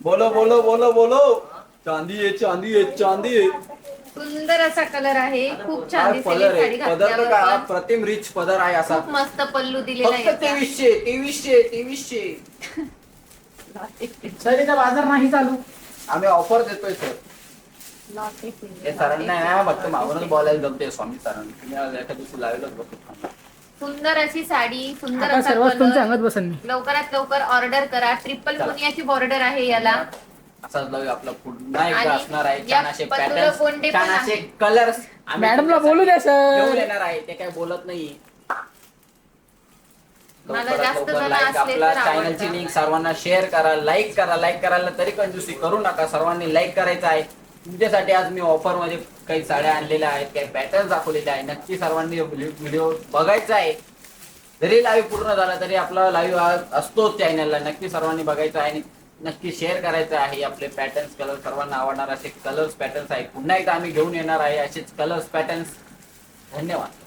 बोलो बोलो बोलो बोलो. चांदी आहे, चांदी आहे, चांदी आहे.
सुंदर असा कलर आहे. खूप छान
काय
दिसेल
पदर
ही साडी
आहे, पदर तर
घातल्यावर
काय
पण.
प्रतिम रिच पदर आहे असा.
खूप मस्त पल्लू दिलेला
फक्त
आहे.
2300.
सर इथं बाजार नाही चालू.
आम्ही ऑफर देतोय सर. हे सरांना फक्त मागूनच बोलायला जमते स्वामी सरांना. तुम्ही आज एखाद्या दिवशी लावायलाच बसतो.
सुंदर अशी साडी, सुंदर
आता
असा
सर्वच तुमच्या
कलर.
अंगात बसन मी.
लवकरात लवकर ऑर्डर करा. ट्रिपल
चला.
मुनियाची बॉर्डर आहे याला.
असाच लावूया आपला पुन्हा एकदा
आणि
असणार आहे.
या
छान असे
पत्तूला
पॅटर्न,
कोंडे
छान
पण
असे
आहे.
कलर्स
मॅडमला बोलू द्या
घेऊन
सर.
येणार आहे. ते काय बोलत नाही.
मला
लवकरात
जास्त
लवकर
जण
like
असले
आपला
तर
चॅनलची
आवडतं.
लिंक सर्वांना शेअर करा, लाईक करा. लाईक करायला तरी कंजूसी करू नका. सर्वांनी लाईक करायचं आहे. तुमच्यासाठी आज मी ऑफर मध्ये काही साड्या आणलेल्या आहेत, काही पॅटर्न दाखवलेले आहे. नक्की सर्वांनी व्हिडिओ बघायचा आहे. जरी लाईव्ह पूर्ण झाला तरी आपला लाईव्ह असतोच चॅनलला. नक्की सर्वांनी बघायचं आहे आणि नक्की शेअर करायचं आहे. आपले पॅटर्न्स कलर सर्वांना आवडणार असे कलर्स पॅटर्न्स आहेत. पुन्हा एकदा आम्ही घेऊन येणार आहे असेच कलर्स पॅटर्न्स. धन्यवाद.